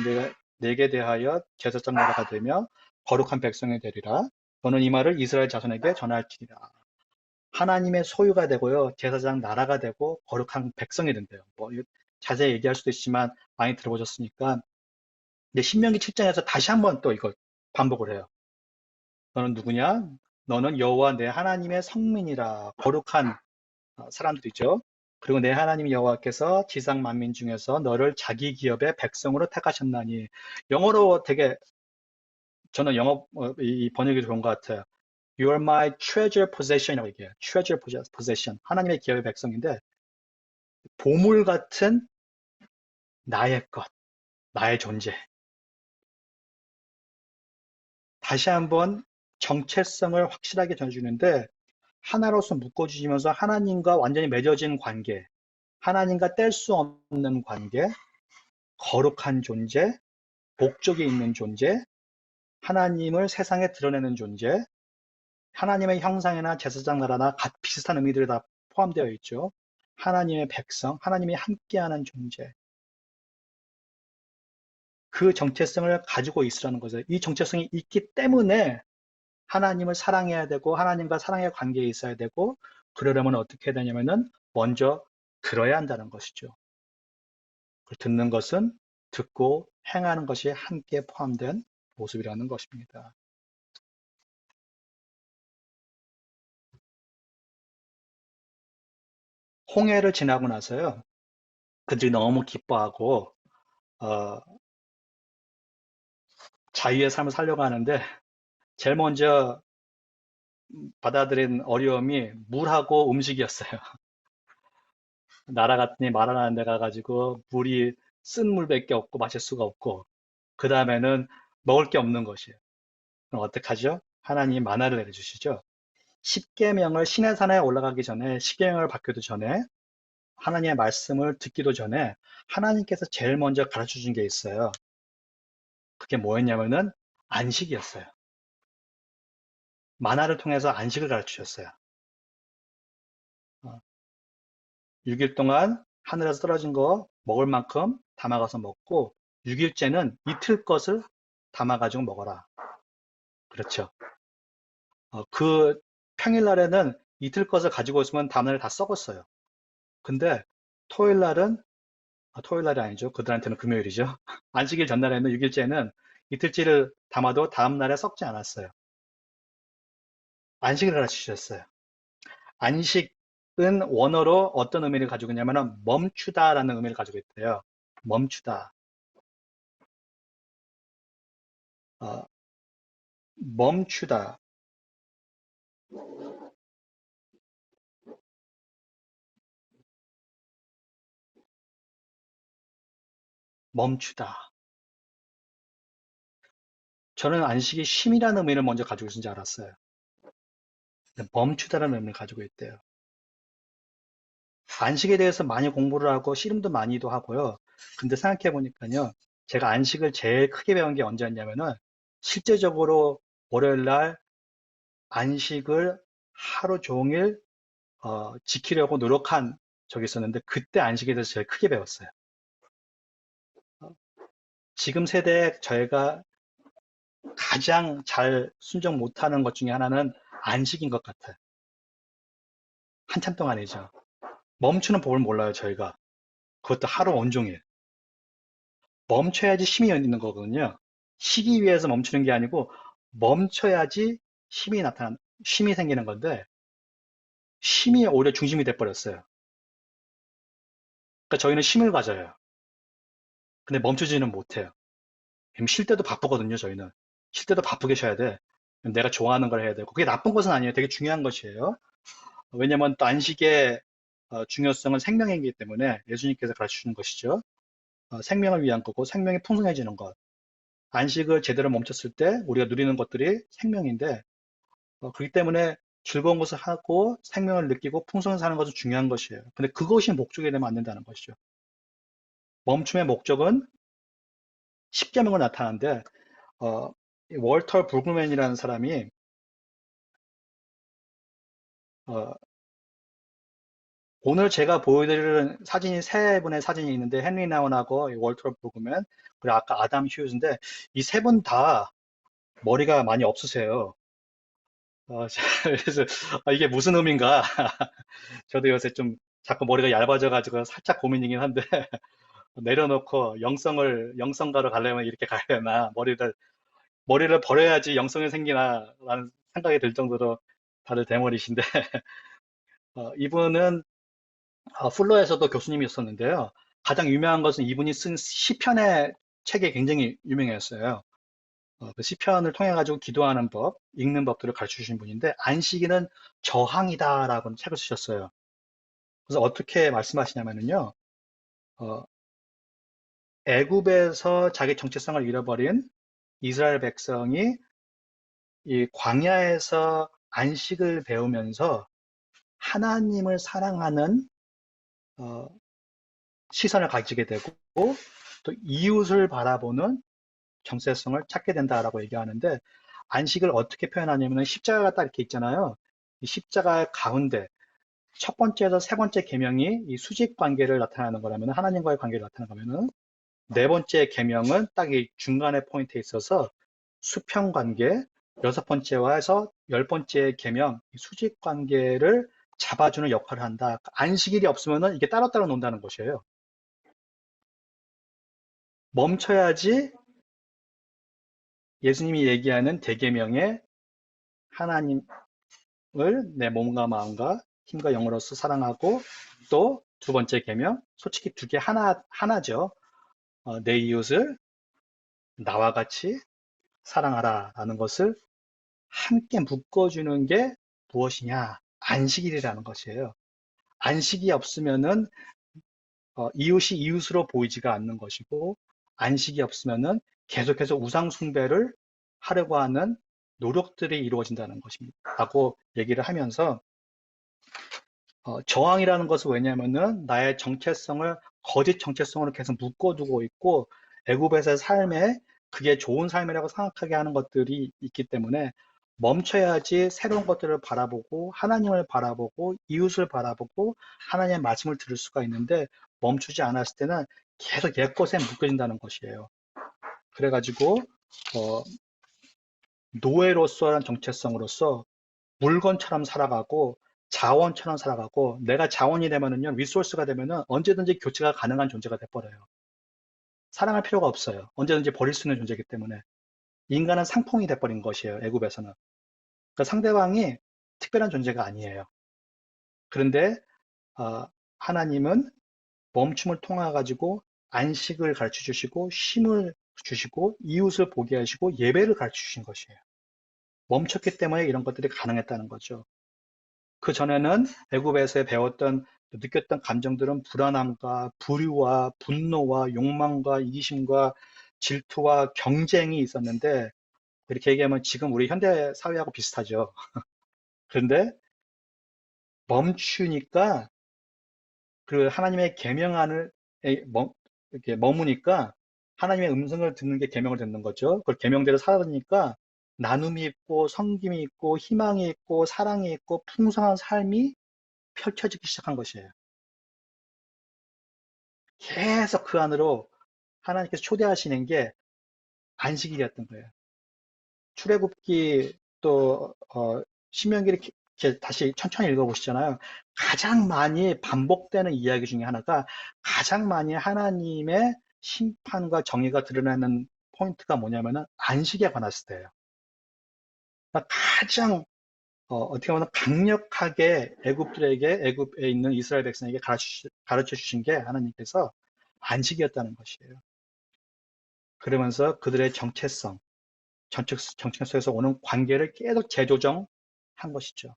내게 대하여 제사장 나라가 되며 거룩한 백성이 되리라. 너는 이 말을 이스라엘 자손에게 전할지니라. 하나님의 소유가 되고요. 제사장 나라가 되고 거룩한 백성이 된대요. 뭐 자세히 얘기할 수도 있지만 많이 들어보셨으니까. 근데 신명기 7장에서 다시 한번 또 이걸 반복을 해요. 너는 누구냐? 너는 여호와 내 하나님의 성민이라. 거룩한 사람들이죠. 그리고 내 하나님 여호와께서 지상 만민 중에서 너를 자기 기업의 백성으로 택하셨나니. 영어로 되게 저는 영어 이 번역이 좋은 것 같아요. You are my treasure possession이라고 얘기해요. treasure possession. 하나님의 기업의 백성인데 보물 같은 나의 것, 나의 존재. 다시 한번 정체성을 확실하게 전해주는데 하나로서 묶어주시면서 하나님과 완전히 맺어진 관계, 하나님과 뗄 수 없는 관계, 거룩한 존재, 목적이 있는 존재, 하나님을 세상에 드러내는 존재, 하나님의 형상이나 제사장 나라나 비슷한 의미들이 다 포함되어 있죠. 하나님의 백성, 하나님이 함께하는 존재. 그 정체성을 가지고 있으라는 거죠. 이 정체성이 있기 때문에 하나님을 사랑해야 되고 하나님과 사랑의 관계에 있어야 되고 그러려면 어떻게 해야 되냐면은 먼저 들어야 한다는 것이죠. 듣는 것은 듣고 행하는 것이 함께 포함된 모습이라는 것입니다. 홍해를 지나고 나서요. 그들이 너무 기뻐하고 어, 자유의 삶을 살려고 하는데 제일 먼저 받아들인 어려움이 물하고 음식이었어요. 날아갔더니 말하는 데 가가지고 물이 쓴 물밖에 없고 마실 수가 없고 그 다음에는 먹을 게 없는 것이에요. 그럼 어떡하죠? 하나님 만나를 내려주시죠. 십계명을 시내 산에 올라가기 전에 십계명을 받기도 전에 하나님의 말씀을 듣기도 전에 하나님께서 제일 먼저 가르쳐 준 게 있어요. 그게 뭐였냐면은 안식이었어요. 만화를 통해서 안식을 가르쳐 주셨어요. 6일 동안 하늘에서 떨어진 거 먹을 만큼 담아가서 먹고 6일째는 이틀 것을 담아가지고 먹어라. 그렇죠. 그 평일날에는 이틀 것을 가지고 있으면 다음날 다 썩었어요. 근데 토요일날은 토요일날이 아니죠. 그들한테는 금요일이죠. 안식일 전날에는 6일째는 이틀째를 담아도 다음날에 썩지 않았어요. 안식을 가르쳐 주셨어요. 안식은 원어로 어떤 의미를 가지고 있냐면 멈추다라는 의미를 가지고 있대요. 멈추다. 어, 멈추다. 멈추다. 저는 안식이 쉼이라는 의미를 먼저 가지고 있는 줄 알았어요. 근데 멈추다라는 의미를 가지고 있대요. 안식에 대해서 많이 공부를 하고 씨름도 많이도 하고요. 근데 생각해 보니까요. 제가 안식을 제일 크게 배운 게 언제였냐면은 실제적으로 월요일 날 안식을 하루 종일 지키려고 노력한 적이 있었는데 그때 안식에 대해서 제일 크게 배웠어요. 지금 세대에 저희가 가장 잘 순종 못하는 것 중에 하나는 안식인 것 같아요. 한참 동안이죠. 멈추는 법을 몰라요, 저희가. 그것도 하루 온종일. 멈춰야지 쉼이 있는 거거든요. 쉬기 위해서 멈추는 게 아니고 멈춰야지 쉼이 생기는 건데 쉼이 오히려 중심이 돼 버렸어요. 그러니까 저희는 쉼을 가져요. 근데 멈추지는 못해요. 쉴 때도 바쁘거든요, 저희는. 쉴 때도 바쁘게 쉬어야 돼. 내가 좋아하는 걸 해야 되고. 그게 나쁜 것은 아니에요. 되게 중요한 것이에요. 왜냐면 또 안식의 중요성은 생명이기 때문에 예수님께서 가르쳐 주는 것이죠. 생명을 위한 거고 생명이 풍성해지는 것. 안식을 제대로 멈췄을 때 우리가 누리는 것들이 생명인데 그렇기 때문에 즐거운 것을 하고 생명을 느끼고 풍성히 사는 것은 중요한 것이에요. 근데 그것이 목적이 되면 안 된다는 것이죠. 멈춤의 목적은 십계명으로 나타나는데 어, 월터 브루그맨이라는 사람이 어, 오늘 제가 보여드리는 사진이 세 분의 사진이 있는데 헨리 나운하고 월터 브루그맨 그리고 아까 아담 휴즈인데 이 세 분 다 머리가 많이 없으세요. 그래서 이게 무슨 의미인가? 저도 요새 좀 자꾸 머리가 얇아져가지고 살짝 고민이긴 한데 내려놓고 영성가로 가려면 이렇게 가야 되나 머리를 버려야지 영성이 생기나 라는 생각이 들 정도로 다들 대머리신데 이분은 풀러에서도 교수님이었었는데요. 가장 유명한 것은 이분이 쓴 시편의 책이 굉장히 유명했어요. 그 시편을 통해 가지고 기도하는 법, 읽는 법들을 가르쳐 주신 분인데 안식일은 저항이다라고 책을 쓰셨어요. 그래서 어떻게 말씀하시냐면요. 어, 애굽에서 자기 정체성을 잃어버린 이스라엘 백성이 이 광야에서 안식을 배우면서 하나님을 사랑하는 어, 시선을 가지게 되고 또 이웃을 바라보는 정체성을 찾게 된다라고 얘기하는데 안식을 어떻게 표현하냐면 십자가가 딱 이렇게 있잖아요. 이 십자가 가운데 첫 번째에서 세 번째 계명이 이 수직 관계를 나타내는 거라면 하나님과의 관계를 나타내는 거면은 네 번째 계명은 딱 이 중간에 포인트에 있어서 수평 관계, 여섯 번째와 해서 열 번째 계명 수직 관계를 잡아주는 역할을 한다. 안식일이 없으면은 이게 따로따로 논다는 것이에요. 멈춰야지 예수님이 얘기하는 대계명의 하나님을 내 몸과 마음과 힘과 영으로서 사랑하고 또 두 번째 계명, 솔직히 두 개 하나죠. 내 이웃을 나와 같이 사랑하라 라는 것을 함께 묶어주는 게 무엇이냐? 안식일이라는 것이에요. 안식이 없으면은 이웃이 이웃으로 보이지가 않는 것이고 안식이 없으면은 계속해서 우상 숭배를 하려고 하는 노력들이 이루어진다는 것입니다. 라고 얘기를 하면서 저항이라는 것은 왜냐면은 나의 정체성을 거짓 정체성으로 계속 묶어두고 있고 애굽에서의 삶에 그게 좋은 삶이라고 생각하게 하는 것들이 있기 때문에 멈춰야지 새로운 것들을 바라보고 하나님을 바라보고 이웃을 바라보고 하나님의 말씀을 들을 수가 있는데 멈추지 않았을 때는 계속 옛것에 묶여진다는 것이에요. 그래가지고 어, 노예로서란 정체성으로서 물건처럼 살아가고 자원처럼 살아가고 내가 자원이 되면은요 리소스가 되면은 언제든지 교체가 가능한 존재가 돼버려요. 사랑할 필요가 없어요. 언제든지 버릴 수 있는 존재이기 때문에 인간은 상품이 돼버린 것이에요. 애굽에서는. 그러니까 상대방이 특별한 존재가 아니에요. 그런데 하나님은 멈춤을 통해 가지고 안식을 가르쳐 주시고 쉼을 주시고 이웃을 보게 하시고 예배를 가르쳐 주신 것이에요. 멈췄기 때문에 이런 것들이 가능했다는 거죠. 그 전에는 애굽에서 배웠던 느꼈던 감정들은 불안함과 불의와 분노와 욕망과 이기심과 질투와 경쟁이 있었는데 이렇게 얘기하면 지금 우리 현대 사회하고 비슷하죠. 그런데 멈추니까 그 하나님의 계명 안을 이렇게 머무니까 하나님의 음성을 듣는 게 계명을 듣는 거죠. 그걸 계명대로 살아가니까 나눔이 있고 섬김이 있고 희망이 있고 사랑이 있고 풍성한 삶이 펼쳐지기 시작한 것이에요. 계속 그 안으로 하나님께서 초대하시는 게 안식일이었던 거예요. 출애굽기 또 신명기를 이렇게 다시 천천히 읽어보시잖아요. 가장 많이 반복되는 이야기 중에 하나가 가장 많이 하나님의 심판과 정의가 드러나는 포인트가 뭐냐면은 안식에 관했을 때예요. 그러니까 가장 떻게 보면 강력하게 애굽에 있는 이스라엘 백성에게 가르쳐 주신 게 하나님께서 안식이었다는 것이에요. 그러면서 그들의 정체성에서 오는 관계를 계속 재조정한 것이죠.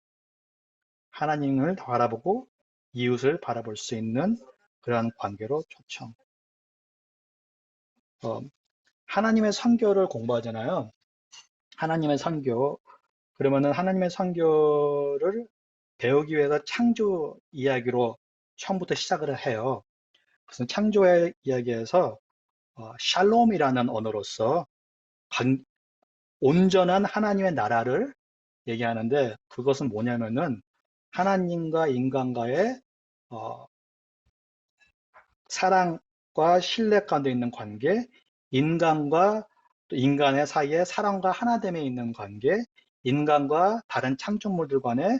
하나님을 바라보고 이웃을 바라볼 수 있는 그러한 관계로 초청. 어, 하나님의 선교를 공부하잖아요. 하나님의 선교. 그러면은 하나님의 선교를 배우기 위해서 창조 이야기로 처음부터 시작을 해요. 그래서 창조의 이야기에서 샬롬이라는 언어로서 온전한 하나님의 나라를 얘기하는데 그것은 뭐냐면은 하나님과 인간과의 어, 사랑과 신뢰 가운데 있는 관계, 인간과 또 인간의 사이에 사랑과 하나됨에 있는 관계, 인간과 다른 창조물들 간의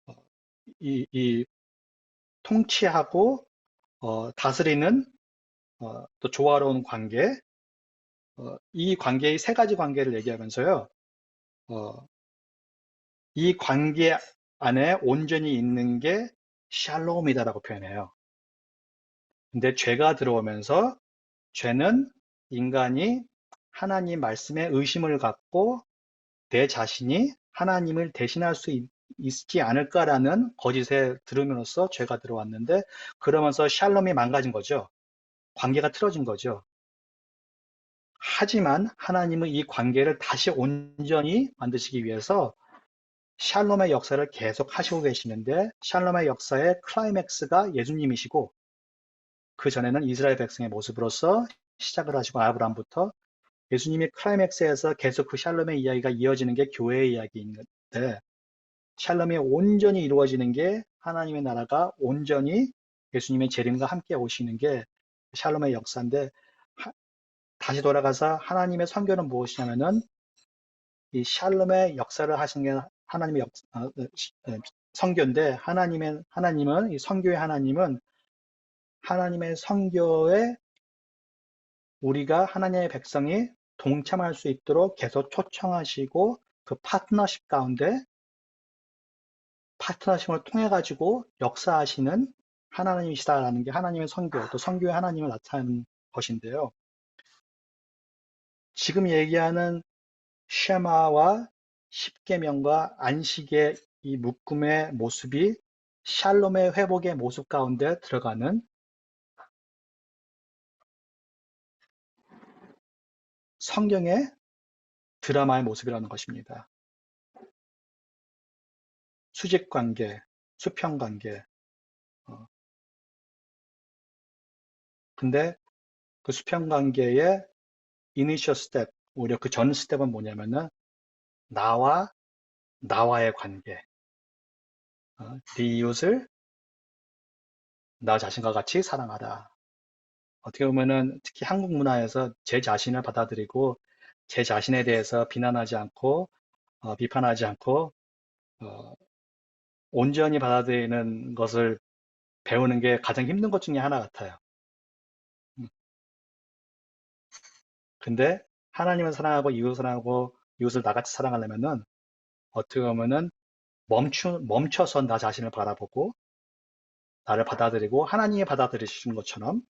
어, 이 통치하고 다스리는 또 조화로운 관계, 이 관계의 세 가지 관계를 얘기하면서요. 어, 이 관계 안에 온전히 있는 게 샬롬이다라고 표현해요. 근데 죄가 들어오면서 죄는 인간이 하나님 말씀에 의심을 갖고 내 자신이 하나님을 대신할 수 있지 않을까라는 거짓에 들음으로써 죄가 들어왔는데, 그러면서 샬롬이 망가진 거죠. 관계가 틀어진 거죠. 하지만 하나님은 이 관계를 다시 온전히 만드시기 위해서 샬롬의 역사를 계속 하시고 계시는데, 샬롬의 역사의 클라이맥스가 예수님이시고, 그 전에는 이스라엘 백성의 모습으로서 시작을 하시고, 아브라함부터 예수님이 클라이맥스에서 계속 그 샬롬의 이야기가 이어지는 게 교회의 이야기인데, 샬롬이 온전히 이루어지는 게 하나님의 나라가 온전히 예수님의 재림과 함께 오시는 게 샬롬의 역사인데, 다시 돌아가서 하나님의 선교는 무엇이냐면은 이 샬롬의 역사를 하신 게 하나님의 선교인데, 하나님은 이 선교의 하나님은 하나님의 선교에 우리가 하나님의 백성이 동참할 수 있도록 계속 초청하시고, 그 파트너십 가운데 파트너십을 통해 가지고 역사하시는 하나님이시다라는 게 하나님의 선교, 또 선교의 하나님을 나타내는 것인데요. 지금 얘기하는 쉐마와 십계명과 안식의 이 묶음의 모습이 샬롬의 회복의 모습 가운데 들어가는 성경의 드라마의 모습이라는 것입니다. 수직관계, 수평관계. 근데 그 수평관계의 이니셜 스텝, 오히려 그 전 스텝은 뭐냐면은 나와의 관계. 네 이웃을 나 자신과 같이 사랑하라. 어떻게 보면은 특히 한국 문화에서 제 자신을 받아들이고 제 자신에 대해서 비난하지 않고 비판하지 않고 어, 온전히 받아들이는 것을 배우는 게 가장 힘든 것 중에 하나 같아요. 음, 근데 하나님을 사랑하고 이웃을 나같이 사랑하려면은 어떻게 보면은 멈춰서 나 자신을 바라보고 나를 받아들이고 하나님이 받아들이시는 것처럼,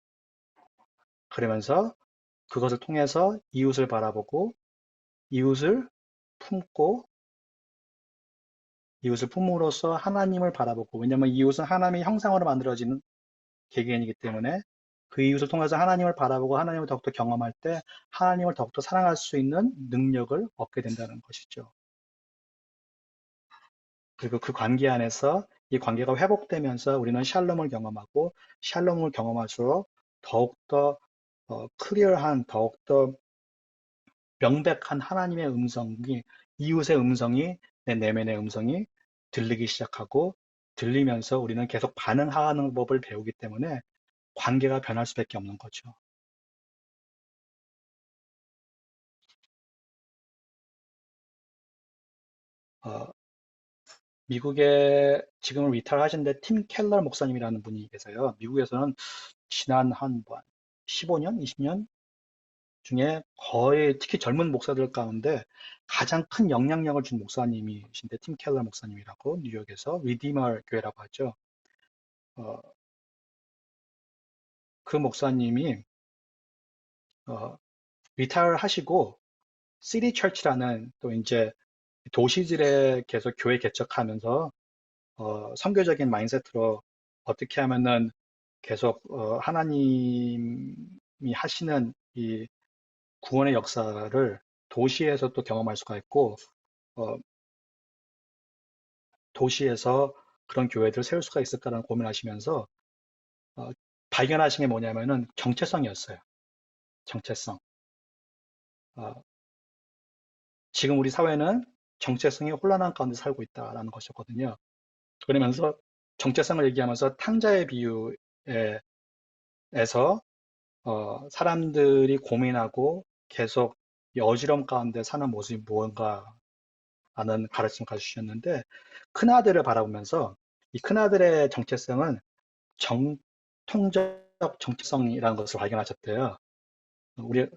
그러면서 그것을 통해서 이웃을 바라보고 이웃을 품고 이웃을 품으로써 하나님을 바라보고, 왜냐하면 이웃은 하나님의 형상으로 만들어지는 개개인이기 때문에 그 이웃을 통해서 하나님을 바라보고 하나님을 더욱더 경험할 때 하나님을 더욱더 사랑할 수 있는 능력을 얻게 된다는 것이죠. 그리고 그 관계 안에서 이 관계가 회복되면서 우리는 샬롬을 경험하고, 샬롬을 경험할수록 더욱더 클리어한, 더욱더 명백한 하나님의 음성이, 이웃의 음성이, 내 내면의 음성이 들리기 시작하고, 들리면서 우리는 계속 반응하는 법을 배우기 때문에 관계가 변할 수밖에 없는 거죠. 어, 미국에 지금은 리타하신데 팀 켈러 목사님이라는 분이 계세요. 미국에서는 지난 한 15년, 20년 중에 거의 특히 젊은 목사들 가운데 가장 큰 영향력을 준 목사님이신데, 팀 켈러 목사님이라고, 뉴욕에서 리디머 교회라고 하죠. 어, 그 목사님이 어, 리타를 하시고 시티 처치라는 또 이제 도시들에 계속 교회 개척하면서 선교적인 마인드세트로 어떻게 하면은 계속 하나님이 하시는 이 구원의 역사를 도시에서 또 경험할 수가 있고, 어, 도시에서 그런 교회들을 세울 수가 있을까라는 고민하시면서 어, 발견하신 게 뭐냐면은 정체성이었어요. 정체성. 어, 지금 우리 사회는 정체성이 혼란한 가운데 살고 있다라는 것이었거든요. 그러면서 정체성을 얘기하면서 탕자의 비유에서 사람들이 고민하고 계속 이 어지러움 가운데 사는 모습이 무언가 하는 가르침을 가르치셨는데, 큰아들을 바라보면서 이 큰아들의 정체성은 정통적 정체성이라는 것을 발견하셨대요. 우리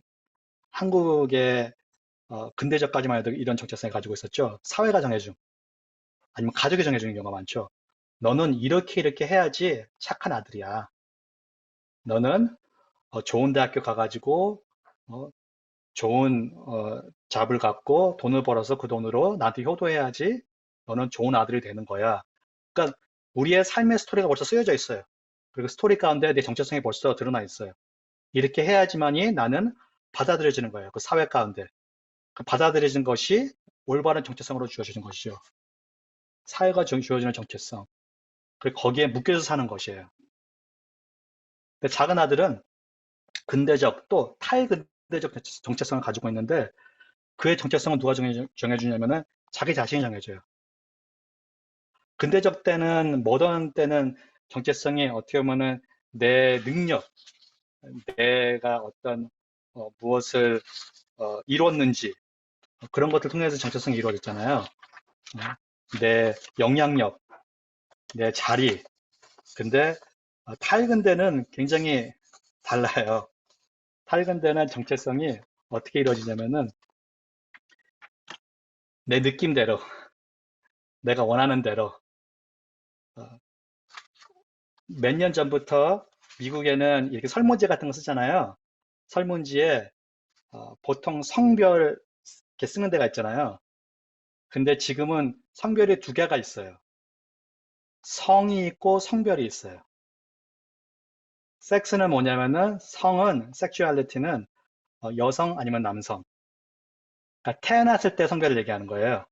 한국의 근대적까지만 해도 이런 정체성을 가지고 있었죠. 사회가 정해준, 아니면 가족이 정해주는 경우가 많죠. 너는 이렇게 해야지 착한 아들이야. 너는 좋은 대학교 가가지고 어, 좋은 잡을 갖고 돈을 벌어서 그 돈으로 나한테 효도해야지 너는 좋은 아들이 되는 거야. 그러니까 우리의 삶의 스토리가 벌써 쓰여져 있어요. 그리고 스토리 가운데 내 정체성이 벌써 드러나 있어요. 이렇게 해야지만이 나는 받아들여지는 거예요. 그 사회 가운데. 그 받아들여진 것이 올바른 정체성으로 주어지는 것이죠. 사회가 주어지는 정체성. 그리고 거기에 묶여서 사는 것이에요. 근데 작은 아들은 근대적 또 탈근대적 정체성을 가지고 있는데 그의 정체성은 누가 정해주냐면은 자기 자신이 정해줘요. 근대적 때는, 모던 때는 정체성이 어떻게 보면은 내 능력, 내가 어떤 무엇을 이뤘는지 그런 것들 통해서 정체성이 이루어졌잖아요. 내 영향력, 내 자리. 근데 탈근대는 굉장히 달라요. 탈근대는 정체성이 어떻게 이루어지냐면은 내 느낌대로, 내가 원하는 대로. 몇 년 전부터 미국에는 이렇게 설문지 같은 거 쓰잖아요. 설문지에 보통 성별 이렇게 쓰는 데가 있잖아요. 근데 지금은 성별이 두 개가 있어요. 성이 있고 성별이 있어요. 섹스는 뭐냐면은 성은 섹슈얼리티는 여성 아니면 남성. 그러니까 태어났을 때 성별을 얘기하는 거예요.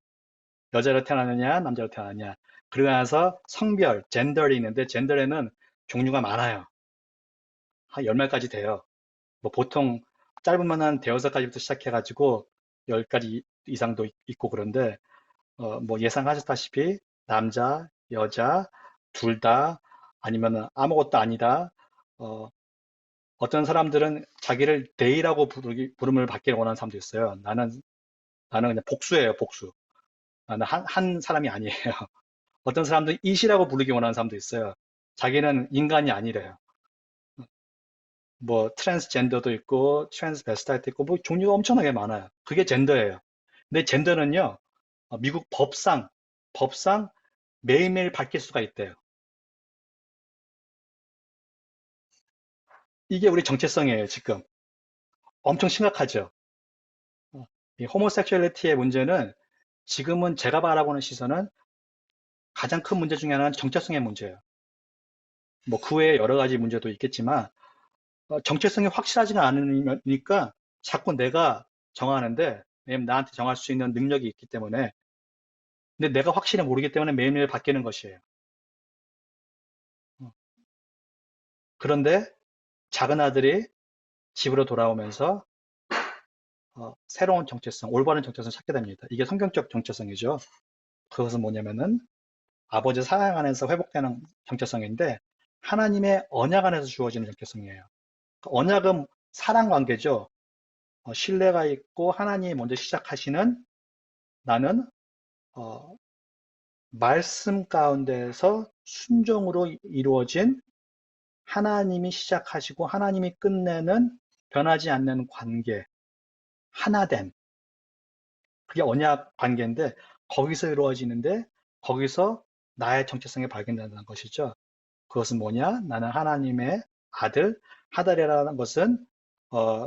여자로 태어나느냐, 남자로 태어나느냐. 그러고 나서 성별, 젠더이 있는데 젠더에는 종류가 많아요. 한 10마리까지 돼요. 뭐 보통 짧으면 한 대여섯 가지부터 시작해가지고 10가지 이상도 있고 그런데 뭐 예상하셨다시피 남자, 여자, 둘 다, 아니면 아무것도 아니다. 어, 어떤 사람들은 자기를 데이라고 부름을 받기를 원하는 사람도 있어요. 나는 그냥 복수예요, 복수. 나는 한 사람이 아니에요. 어떤 사람들은 이시라고 부르기 원하는 사람도 있어요. 자기는 인간이 아니래요. 뭐 트랜스젠더도 있고 트랜스베스타이트 있고 뭐 종류가 엄청나게 많아요. 그게 젠더예요. 근데 젠더는요, 미국 법상 매일매일 바뀔 수가 있대요. 이게 우리 정체성이에요, 지금. 엄청 심각하죠. 이 호모섹슈얼리티의 문제는 지금은 제가 바라보는 시선은 가장 큰 문제 중에 하나는 정체성의 문제예요. 뭐 그 외에 여러 가지 문제도 있겠지만 정체성이 확실하지가 않으니까 자꾸 내가 정하는데, 왜냐면 나한테 정할 수 있는 능력이 있기 때문에. 근데 내가 확실히 모르기 때문에 매일매일 바뀌는 것이에요. 어, 그런데 작은 아들이 집으로 돌아오면서 새로운 정체성, 올바른 정체성을 찾게 됩니다. 이게 성경적 정체성이죠. 그것은 뭐냐면은 아버지 사랑 안에서 회복되는 정체성인데 하나님의 언약 안에서 주어지는 정체성이에요. 언약은 사랑 관계죠. 신뢰가 있고 하나님이 먼저 시작하시는, 나는 어, 말씀 가운데에서 순종으로 이루어진, 하나님이 시작하시고 하나님이 끝내는 변하지 않는 관계, 하나됨. 그게 언약 관계인데 거기서 이루어지는데 거기서 나의 정체성이 발견된다는 것이죠. 그것은 뭐냐? 나는 하나님의 아들, 하달이라는 것은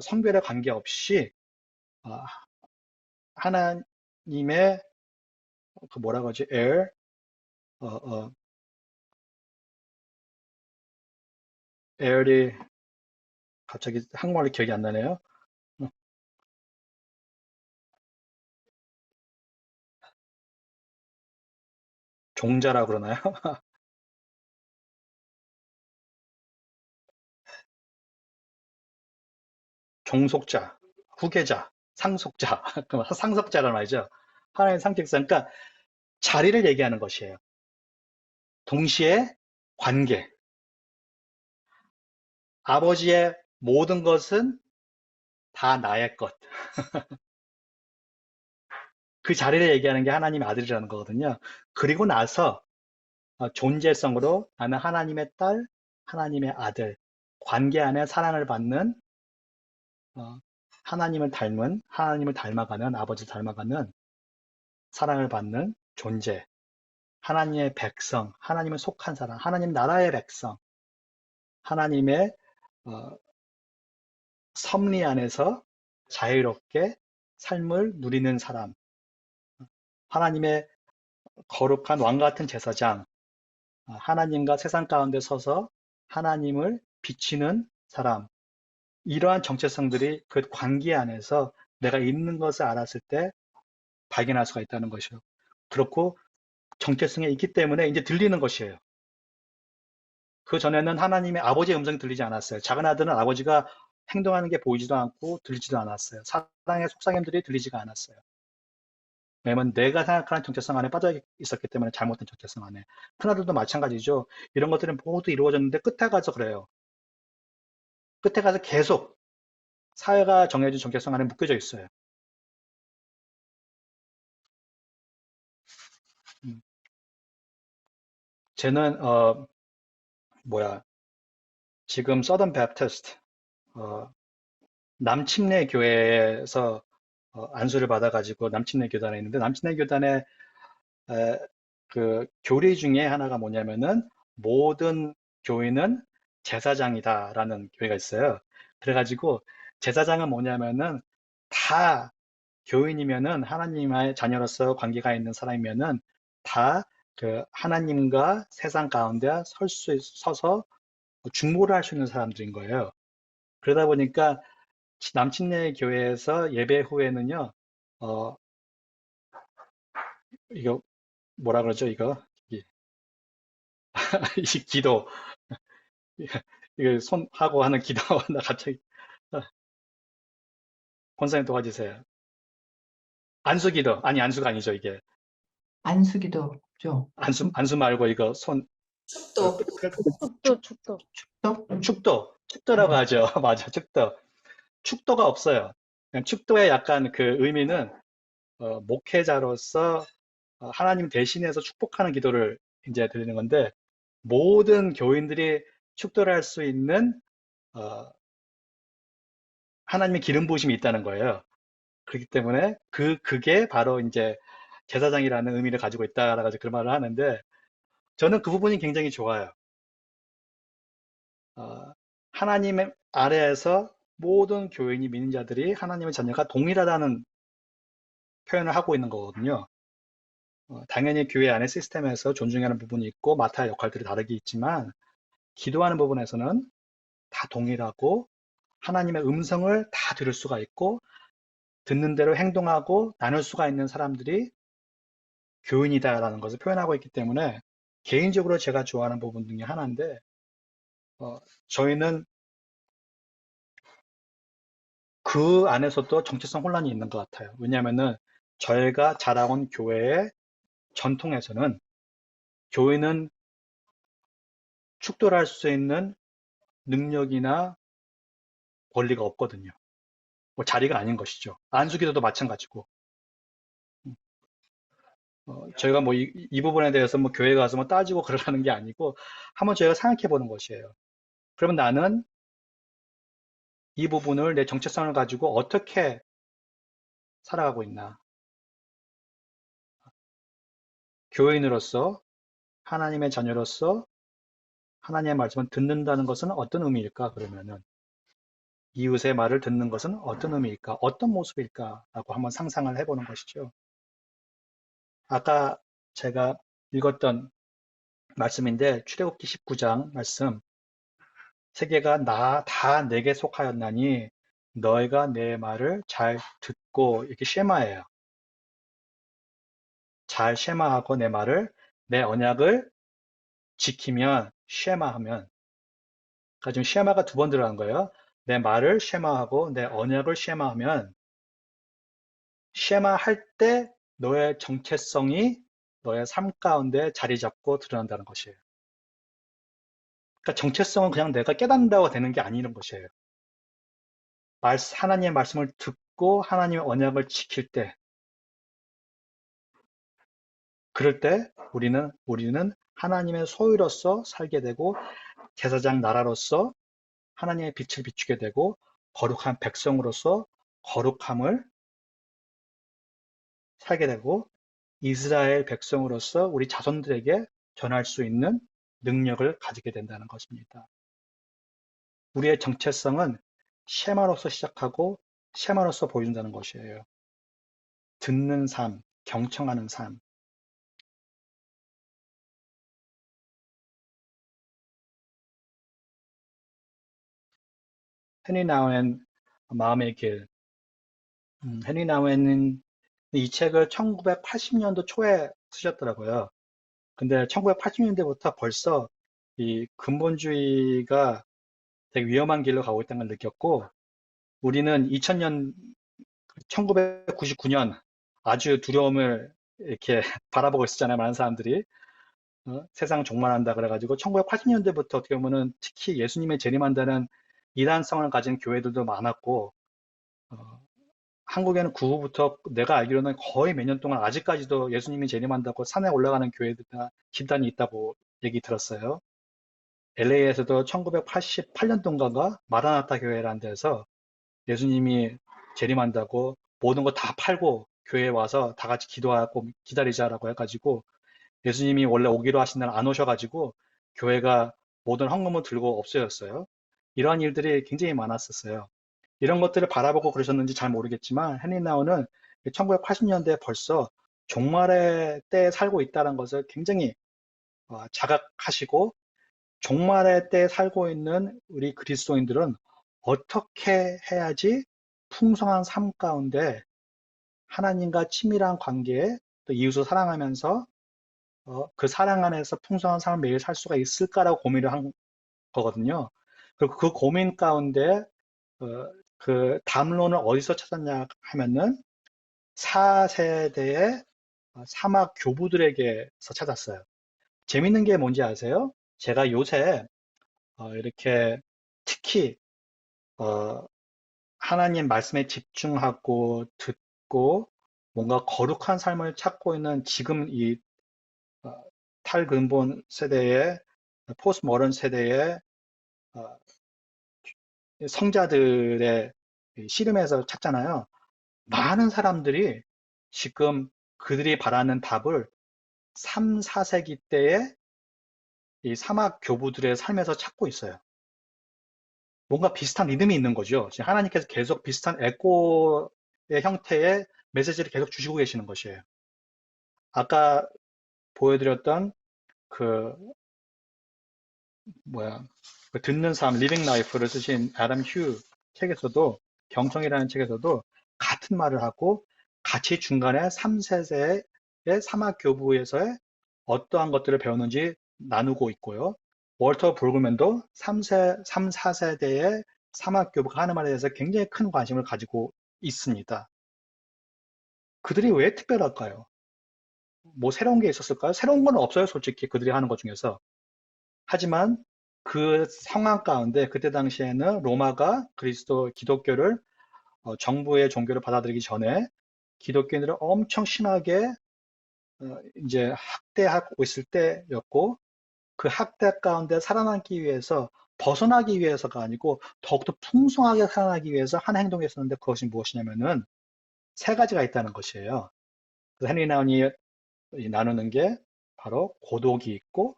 성별에 관계없이 어, 하나님의 그 뭐라고 하지? heir, 어, 어, heir이 갑자기 한국말로 기억이 안 나네요. 어, 종자라 그러나요? 종속자, 후계자, 상속자, 상속자란 말이죠. 하나님의 상속자, 그러니까 자리를 얘기하는 것이에요. 동시에 관계, 아버지의 모든 것은 다 나의 것. 그 자리를 얘기하는 게 하나님의 아들이라는 거거든요. 그리고 나서 존재성으로 나는 하나님의 딸, 하나님의 아들, 관계 안에 사랑을 받는, 어, 하나님을 닮아가는, 아버지 닮아가는, 사랑을 받는 존재, 하나님의 백성, 하나님을 속한 사람, 하나님 나라의 백성, 하나님의 어, 섭리 안에서 자유롭게 삶을 누리는 사람, 하나님의 거룩한 왕 같은 제사장, 하나님과 세상 가운데 서서 하나님을 비치는 사람, 이러한 정체성들이 그 관계 안에서 내가 있는 것을 알았을 때 발견할 수가 있다는 것이요. 그렇고 정체성에 있기 때문에 이제 들리는 것이에요. 그 전에는 하나님의 아버지의 음성이 들리지 않았어요. 작은 아들은 아버지가 행동하는 게 보이지도 않고 들리지도 않았어요. 사랑의 속삭임들이 들리지가 않았어요. 왜냐면 내가 생각하는 정체성 안에 빠져 있었기 때문에 잘못된 정체성 안에. 큰아들도 마찬가지죠. 이런 것들은 모두 이루어졌는데 끝에 가서 그래요. 끝에 가서 계속 사회가 정해준 정체성 안에 묶여져 있어요. 음. 쟤는 뭐야 지금 서던 베프티스트 남침내 교회에서 안수를 받아가지고 남침내 교단에 있는데 남침내 교단의 그 교리 중에 하나가 뭐냐면은 모든 교인은 제사장이다라는 교회가 있어요. 그래가지고 제사장은 뭐냐면은 다 교인이면은 하나님의 자녀로서 관계가 있는 사람이면은 다 그 하나님과 세상 가운데 서서 중보를 할 수 있는 사람들인 거예요. 그러다 보니까 남침내 교회에서 예배 후에는요, 어, 이거 뭐라 그러죠, 이거? 이 기도, 이거 손하고 하는 기도, 나 갑자기, 권사님 도와주세요. 안수 기도, 아니, 안수가 아니죠, 이게. 안수기도죠. 안수 말고 이거 축도. 축도, 축도. 축도? 축도라고 하죠. 맞아, 축도. 축도가 없어요. 그냥 축도의 약간 그 의미는, 목회자로서 하나님 대신해서 축복하는 기도를 이제 드리는 건데, 모든 교인들이 축도를 할 수 있는 어, 하나님의 기름 부으심이 있다는 거예요. 그렇기 때문에 그게 바로 이제 제사장이라는 의미를 가지고 있다라고 그런 말을 하는데 저는 그 부분이 굉장히 좋아요. 하나님 아래에서 모든 교인이 믿는 자들이 하나님의 자녀가 동일하다는 표현을 하고 있는 거거든요. 당연히 교회 안의 시스템에서 존중하는 부분이 있고 맡아야 할 역할들이 다르게 있지만 기도하는 부분에서는 다 동일하고 하나님의 음성을 다 들을 수가 있고 듣는 대로 행동하고 나눌 수가 있는 사람들이 교인이다라는 것을 표현하고 있기 때문에 개인적으로 제가 좋아하는 부분 중에 하나인데 어, 저희는 그 안에서도 정체성 혼란이 있는 것 같아요. 왜냐하면은 저희가 자라온 교회의 전통에서는 교인은 축도를 할 수 있는 능력이나 권리가 없거든요. 뭐 자리가 아닌 것이죠. 안수기도도 마찬가지고. 저희가 뭐 이 부분에 대해서 뭐 교회 가서 뭐 따지고 그러라는 게 아니고 한번 저희가 생각해 보는 것이에요. 그러면 나는 이 부분을 내 정체성을 가지고 어떻게 살아가고 있나? 교인으로서 하나님의 자녀로서 하나님의 말씀을 듣는다는 것은 어떤 의미일까? 그러면은 이웃의 말을 듣는 것은 어떤 의미일까? 어떤 모습일까? 라고 한번 상상을 해보는 것이죠. 아까 제가 읽었던 말씀인데 출애굽기 19장 말씀 세계가 다 내게 속하였나니 너희가 내 말을 잘 듣고 이렇게 쉐마예요. 잘 쉐마하고 내 말을 내 언약을 지키면 쉐마하면 그러니까 지금 쉐마가 두 번 들어간 거예요. 내 말을 쉐마하고 내 언약을 쉐마하면 쉐마할 때 너의 정체성이 너의 삶 가운데 자리 잡고 드러난다는 것이에요. 그러니까 정체성은 그냥 내가 깨닫는다고 되는 게 아니는 것이에요. 하나님의 말씀을 듣고 하나님의 언약을 지킬 때 그럴 때 우리는 하나님의 소유로서 살게 되고 제사장 나라로서 하나님의 빛을 비추게 되고 거룩한 백성으로서 거룩함을 살게 되고 이스라엘 백성으로서 우리 자손들에게 전할 수 있는 능력을 가지게 된다는 것입니다. 우리의 정체성은 쉐마로서 시작하고 쉐마로서 보여준다는 것이에요. 듣는 삶, 경청하는 삶. 헨리 나우엔 마음의 길. 헨리 나우엔은 이 책을 1980년도 초에 쓰셨더라고요. 근데 1980년대부터 벌써 이 근본주의가 되게 위험한 길로 가고 있다는 걸 느꼈고, 우리는 2000년, 1999년 아주 두려움을 이렇게 바라보고 있었잖아요. 많은 사람들이. 세상 종말한다 그래가지고 1980년대부터 어떻게 보면은 특히 예수님의 재림한다는 이단성을 가진 교회들도 많았고, 어, 한국에는 그 후부터 내가 알기로는 거의 몇 년 동안 아직까지도 예수님이 재림한다고 산에 올라가는 교회들이나 집단이 있다고 얘기 들었어요. LA에서도 1988년도인가 마라나타 교회라는 데서 예수님이 재림한다고 모든 거 다 팔고 교회에 와서 다 같이 기도하고 기다리자라고 해가지고 예수님이 원래 오기로 하신 날 안 오셔가지고 교회가 모든 헌금을 들고 없어졌어요. 이러한 일들이 굉장히 많았었어요. 이런 것들을 바라보고 그러셨는지 잘 모르겠지만 헨리 나우는 1980년대에 벌써 종말의 때에 살고 있다는 것을 굉장히 자각하시고 종말의 때에 살고 있는 우리 그리스도인들은 어떻게 해야지 풍성한 삶 가운데 하나님과 친밀한 관계에 또 이웃을 사랑하면서 그 사랑 안에서 풍성한 삶을 매일 살 수가 있을까라고 고민을 한 거거든요. 그리고 그 고민 가운데 어, 그 담론을 어디서 찾았냐 하면은 4세대의 사막 교부들에게서 찾았어요. 재밌는 게 뭔지 아세요? 제가 요새 이렇게 특히 어, 하나님 말씀에 집중하고 듣고 뭔가 거룩한 삶을 찾고 있는 지금 이 어, 탈근본 세대의 포스트 모던 세대의 어, 성자들의 씨름에서 찾잖아요. 많은 사람들이 지금 그들이 바라는 답을 3, 4세기 때의 이 사막 교부들의 삶에서 찾고 있어요. 뭔가 비슷한 리듬이 있는 거죠. 지금 하나님께서 계속 비슷한 에코의 형태의 메시지를 계속 주시고 계시는 것이에요. 아까 보여드렸던 그 뭐야 그 듣는 삶, 리빙 라이프를 쓰신 애덤 휴 책에서도 경성이라는 책에서도 같은 말을 하고 같이 중간에 3세대의 사막 교부에서의 어떠한 것들을 배웠는지 나누고 있고요. 월터 볼그맨도 3, 4세대의 사막 교부가 하는 말에 대해서 굉장히 큰 관심을 가지고 있습니다. 그들이 왜 특별할까요? 뭐 새로운 게 있었을까요? 새로운 건 없어요, 솔직히 그들이 하는 것 중에서. 하지만 그 상황 가운데 그때 당시에는 로마가 그리스도 기독교를 정부의 종교를 받아들이기 전에 기독교인들을 엄청 심하게 이제 학대하고 있을 때였고 그 학대 가운데 살아남기 위해서 벗어나기 위해서가 아니고 더욱더 풍성하게 살아나기 위해서 한 행동이 있었는데 그것이 무엇이냐면은 세 가지가 있다는 것이에요. 그래서 헨리 나운이 나누는 게 바로 고독이 있고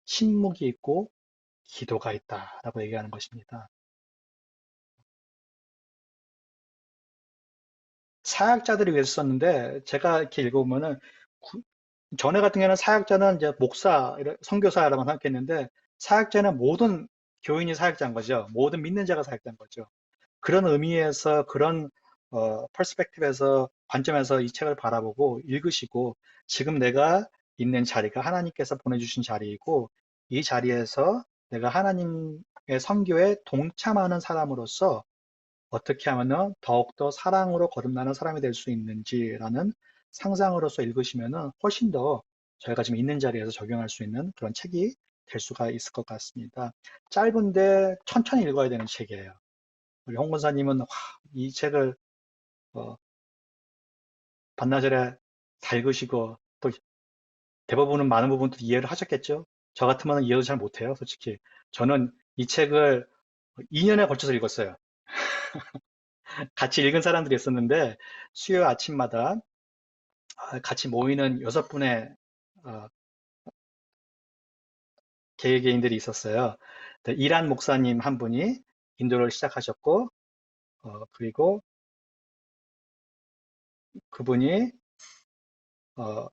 침묵이 있고 기도가 있다라고 얘기하는 것입니다. 사역자들이 위해서 썼는데 제가 이렇게 읽어보면은 전에 같은 경우는 사역자는 이제 목사, 선교사라고 생각했는데 사역자는 모든 교인이 사역자인 거죠. 모든 믿는 자가 사역자인 거죠. 그런 의미에서 그런 퍼스펙티브에서 관점에서 이 책을 바라보고 읽으시고 지금 내가 있는 자리가 하나님께서 보내주신 자리이고 이 자리에서 내가 하나님의 선교에 동참하는 사람으로서 어떻게 하면은 더욱더 사랑으로 거듭나는 사람이 될 수 있는지라는 상상으로서 읽으시면은 훨씬 더 저희가 지금 있는 자리에서 적용할 수 있는 그런 책이 될 수가 있을 것 같습니다. 짧은데 천천히 읽어야 되는 책이에요. 우리 홍 권사님은 이 책을 어, 반나절에 다 읽으시고 또 대부분은 많은 부분도 이해를 하셨겠죠? 저 같으면 이해도 잘 못해요, 솔직히. 저는 이 책을 2년에 걸쳐서 읽었어요. 같이 읽은 사람들이 있었는데 수요 아침마다 같이 모이는 6분의 개개인들이 있었어요. 이란 목사님 한 분이 인도를 시작하셨고, 그리고 그분이 어,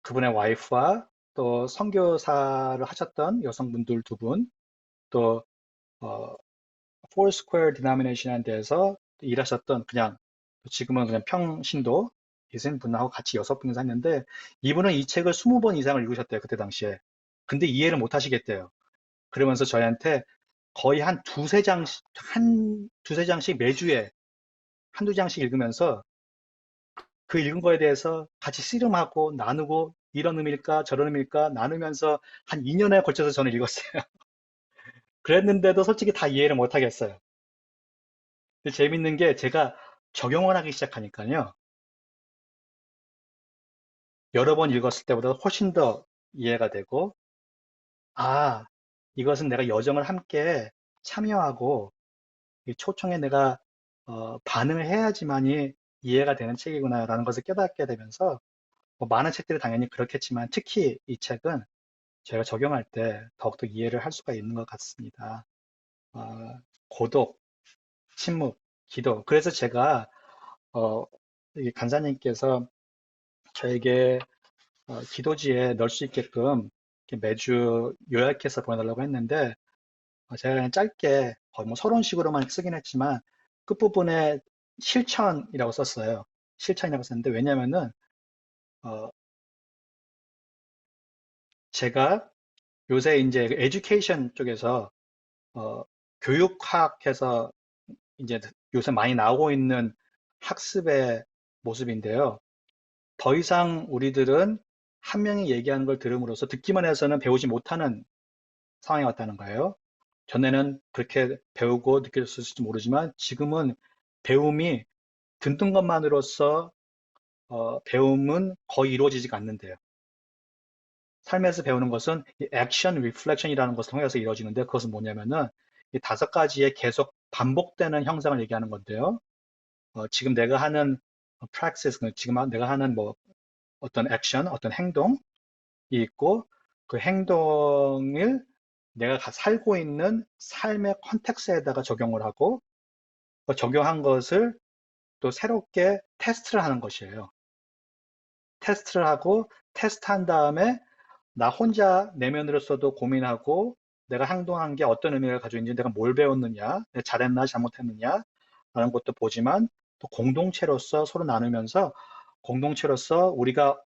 그분의 와이프와 또 선교사를 하셨던 여성분들 두 분, 또 Foursquare Denomination이라는 데에서 일하셨던 그냥 지금은 그냥 평신도 계신 분하고 같이 6분이서 했는데 이분은 이 책을 20번 이상을 읽으셨대요. 그때 당시에. 근데 이해를 못 하시겠대요. 그러면서 저희한테 거의 한 두세 장씩, 한 두세 장씩 매주에 한두 장씩 읽으면서 그 읽은 거에 대해서 같이 씨름하고 나누고 이런 의미일까 저런 의미일까 나누면서 한 2년에 걸쳐서 저는 읽었어요. 그랬는데도 솔직히 다 이해를 못 하겠어요. 근데 재밌는 게 제가 적용을 하기 시작하니까요. 여러 번 읽었을 때보다 훨씬 더 이해가 되고, 아, 이것은 내가 여정을 함께 참여하고 이 초청에 내가 반응을 해야지만이 이해가 되는 책이구나라는 것을 깨닫게 되면서 뭐 많은 책들이 당연히 그렇겠지만 특히 이 책은 제가 적용할 때 더욱더 이해를 할 수가 있는 것 같습니다. 어, 고독, 침묵, 기도. 그래서 제가 이 간사님께서 저에게 기도지에 넣을 수 있게끔 이렇게 매주 요약해서 보내달라고 했는데 제가 그냥 짧게 거의 뭐 서론식으로만 쓰긴 했지만 끝부분에 실천이라고 썼어요. 실천이라고 썼는데 왜냐면은 어, 제가 요새 이제 에듀케이션 쪽에서 어, 교육학에서 이제 요새 많이 나오고 있는 학습의 모습인데요. 더 이상 우리들은 한 명이 얘기하는 걸 들음으로써 듣기만 해서는 배우지 못하는 상황이 왔다는 거예요. 전에는 그렇게 배우고 느꼈을지 모르지만 지금은 배움이 듣는 것만으로써 배움은 거의 이루어지지가 않는데요. 삶에서 배우는 것은 이 액션 리플렉션이라는 것을 통해서 이루어지는데 그것은 뭐냐면은 이 5가지의 계속 반복되는 형상을 얘기하는 건데요. 지금 내가 하는 practice, 지금 내가 하는 뭐 어떤 액션, 어떤 행동이 있고 그 행동을 내가 살고 있는 삶의 컨텍스트에다가 적용을 하고 그 적용한 것을 또 새롭게 테스트를 하는 것이에요. 테스트를 하고 테스트한 다음에 나 혼자 내면으로서도 고민하고 내가 행동한 게 어떤 의미를 가지고 있는지 내가 뭘 배웠느냐, 내가 잘했나 잘못했느냐 라는 것도 보지만 또 공동체로서 서로 나누면서 공동체로서 우리가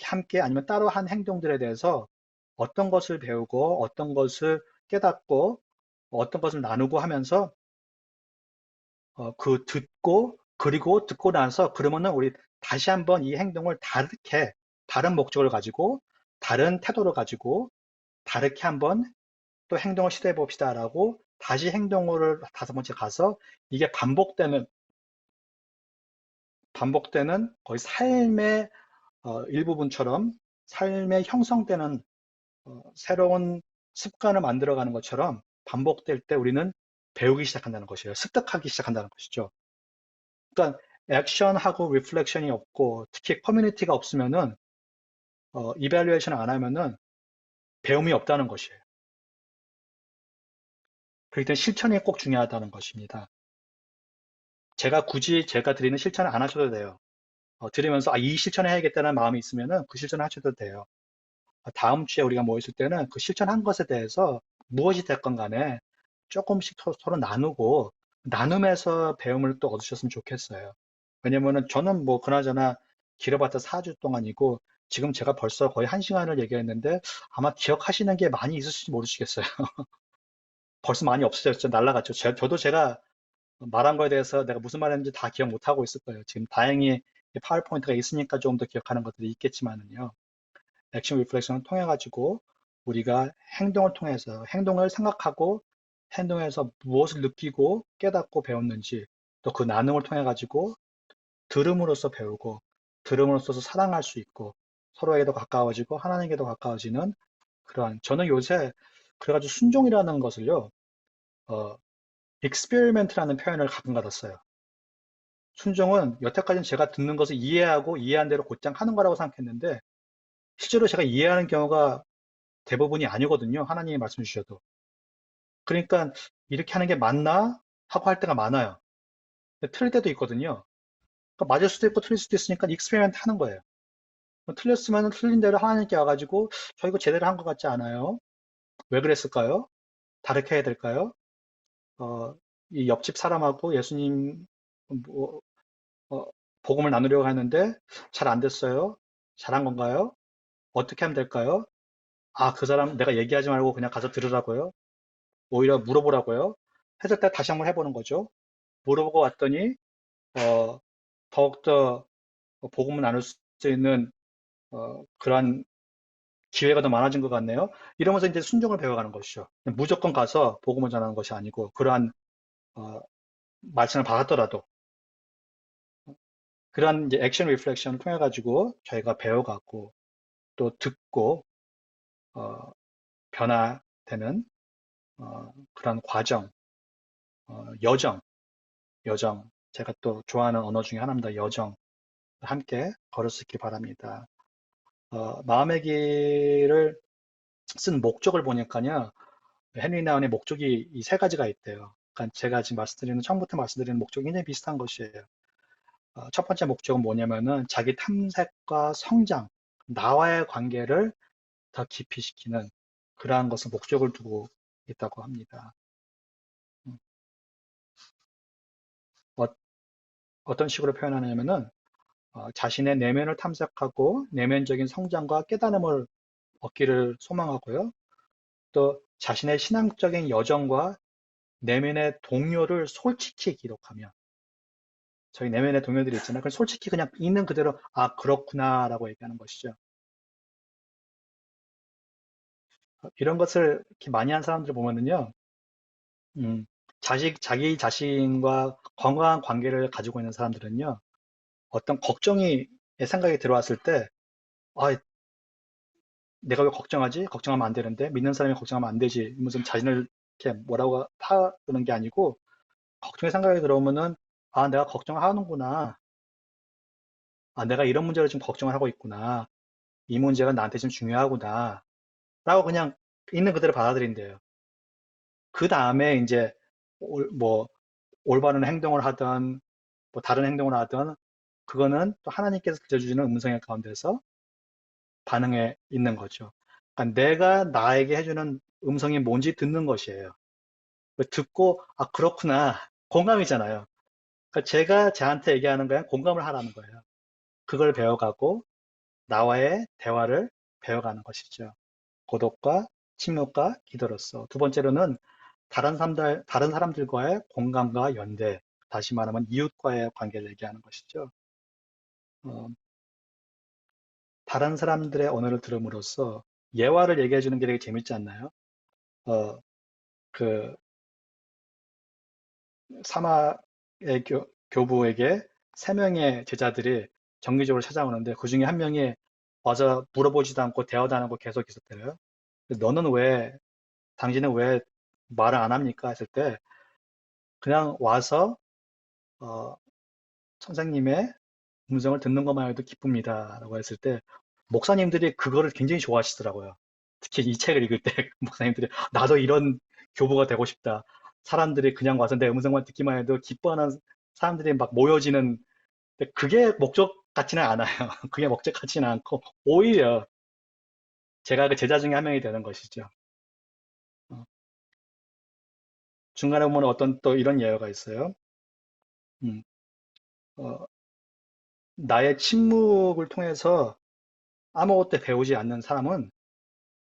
함께 아니면 따로 한 행동들에 대해서 어떤 것을 배우고 어떤 것을 깨닫고 어떤 것을 나누고 하면서 그 듣고 그리고 듣고 나서 그러면은 우리 다시 한번 이 행동을 다르게 다른 목적을 가지고 다른 태도를 가지고 다르게 한번 또 행동을 시도해 봅시다라고 다시 행동을 5번째 가서 이게 반복되는 거의 삶의 일부분처럼 삶의 형성되는 새로운 습관을 만들어가는 것처럼 반복될 때 우리는 배우기 시작한다는 것이에요. 습득하기 시작한다는 것이죠. 그러니까 액션하고 리플렉션이 없고 특히 커뮤니티가 없으면은 이발리에이션을 안 하면은 배움이 없다는 것이에요. 그렇기 때문에 실천이 꼭 중요하다는 것입니다. 제가 굳이 제가 드리는 실천을 안 하셔도 돼요. 들으면서 이 실천을 해야겠다는 마음이 있으면은 그 실천을 하셔도 돼요. 다음 주에 우리가 모였을 때는 그 실천한 것에 대해서 무엇이 됐건 간에 조금씩 서로 나누고 나눔에서 배움을 또 얻으셨으면 좋겠어요. 왜냐면은 저는 뭐 그나저나 길어봤자 4주 동안이고 지금 제가 벌써 거의 1시간을 얘기했는데 아마 기억하시는 게 많이 있으실지 모르시겠어요. 벌써 많이 없어졌죠. 날라갔죠. 저도 제가 말한 거에 대해서 내가 무슨 말 했는지 다 기억 못 하고 있을 거예요. 지금 다행히 파워포인트가 있으니까 좀 더 기억하는 것들이 있겠지만은요. 액션 리플렉션을 통해 가지고 우리가 행동을 통해서 행동을 생각하고 행동에서 무엇을 느끼고 깨닫고 배웠는지 또 그 나눔을 통해 가지고 들음으로써 배우고 들음으로써 사랑할 수 있고 서로에게도 가까워지고 하나님께도 가까워지는 그러한 저는 요새 그래가지고 순종이라는 것을요 어, experiment라는 표현을 가끔 받았어요. 순종은 여태까지는 제가 듣는 것을 이해하고 이해한 대로 곧장 하는 거라고 생각했는데 실제로 제가 이해하는 경우가 대부분이 아니거든요. 하나님이 말씀 주셔도. 그러니까 이렇게 하는 게 맞나? 하고 할 때가 많아요. 틀릴 때도 있거든요. 그러니까 맞을 수도 있고 틀릴 수도 있으니까 익스페리먼트 하는 거예요. 틀렸으면 틀린 대로 하나님께 와가지고 저 이거 제대로 한 것 같지 않아요? 왜 그랬을까요? 다르게 해야 될까요? 어, 이 옆집 사람하고 예수님 뭐, 어, 복음을 나누려고 하는데 잘 안 됐어요. 잘한 건가요? 어떻게 하면 될까요? 아, 그 사람 내가 얘기하지 말고 그냥 가서 들으라고요? 오히려 물어보라고요? 했을 때 다시 한번 해보는 거죠. 물어보고 왔더니 어, 더욱더 복음을 나눌 수 있는 그러한 기회가 더 많아진 것 같네요. 이러면서 이제 순종을 배워가는 것이죠. 무조건 가서 복음을 전하는 것이 아니고 그러한 어, 말씀을 받았더라도 그러한 이제 액션 리플렉션을 통해 가지고 저희가 배워가고 또 듣고 어, 변화되는 그런 과정, 여정, 여정. 제가 또 좋아하는 언어 중에 하나입니다. 여정. 함께 걸을 수 있길 바랍니다. 마음의 길을 쓴 목적을 보니까요. 헨리 나운의 목적이 이 세 가지가 있대요. 그러니까 제가 지금 처음부터 말씀드리는 목적이 굉장히 비슷한 것이에요. 첫 번째 목적은 뭐냐면은 자기 탐색과 성장, 나와의 관계를 더 깊이 시키는 그러한 것을 목적을 두고 있다고 합니다. 음, 어떤 식으로 표현하냐면은 자신의 내면을 탐색하고 내면적인 성장과 깨달음을 얻기를 소망하고요. 또 자신의 신앙적인 여정과 내면의 동요를 솔직히 기록하며 저희 내면의 동요들이 있잖아요. 그걸 솔직히 그냥 있는 그대로 아 그렇구나라고 얘기하는 것이죠. 이런 것을 이렇게 많이 한 사람들 보면은요, 음, 자기 자신과 건강한 관계를 가지고 있는 사람들은요, 어떤 생각이 들어왔을 때, 아, 내가 왜 걱정하지? 걱정하면 안 되는데, 믿는 사람이 걱정하면 안 되지. 무슨 자신을 이렇게 뭐라고 하는 게 아니고, 걱정의 생각이 들어오면은, 아, 내가 걱정하는구나. 아, 내가 이런 문제를 지금 걱정을 하고 있구나. 이 문제가 나한테 지금 중요하구나. 라고 그냥 있는 그대로 받아들인대요. 그 다음에 이제, 뭐, 올바른 행동을 하든, 뭐 다른 행동을 하든, 그거는 또 하나님께서 들려주시는 음성의 가운데서 반응해 있는 거죠. 그러니까 내가 나에게 해주는 음성이 뭔지 듣는 것이에요. 듣고, 아, 그렇구나. 공감이잖아요. 그러니까 제가 저한테 얘기하는 거야 공감을 하라는 거예요. 그걸 배워가고, 나와의 대화를 배워가는 것이죠. 고독과 침묵과 기도로서. 두 번째로는 다른 사람들과의 공감과 연대, 다시 말하면 이웃과의 관계를 얘기하는 것이죠. 어, 다른 사람들의 언어를 들음으로써 예화를 얘기해 주는 게 되게 재밌지 않나요? 어, 그 사마의 교부에게 세 명의 제자들이 정기적으로 찾아오는데 그 중에 한 명이 와서 물어보지도 않고 대화도 안 하고 계속 있었대요. 너는 왜, 당신은 왜 말을 안 합니까? 했을 때 그냥 와서 어, 선생님의 음성을 듣는 것만 해도 기쁩니다. 라고 했을 때, 목사님들이 그거를 굉장히 좋아하시더라고요. 특히 이 책을 읽을 때, 목사님들이, 나도 이런 교부가 되고 싶다. 사람들이 그냥 와서 내 음성만 듣기만 해도 기뻐하는 사람들이 막 모여지는, 근데 그게 목적 같지는 않아요. 그게 목적 같지는 않고, 오히려 제가 그 제자 중에 한 명이 되는 것이죠. 어, 중간에 보면 어떤 또 이런 예화가 있어요. 음, 어, 나의 침묵을 통해서 아무것도 배우지 않는 사람은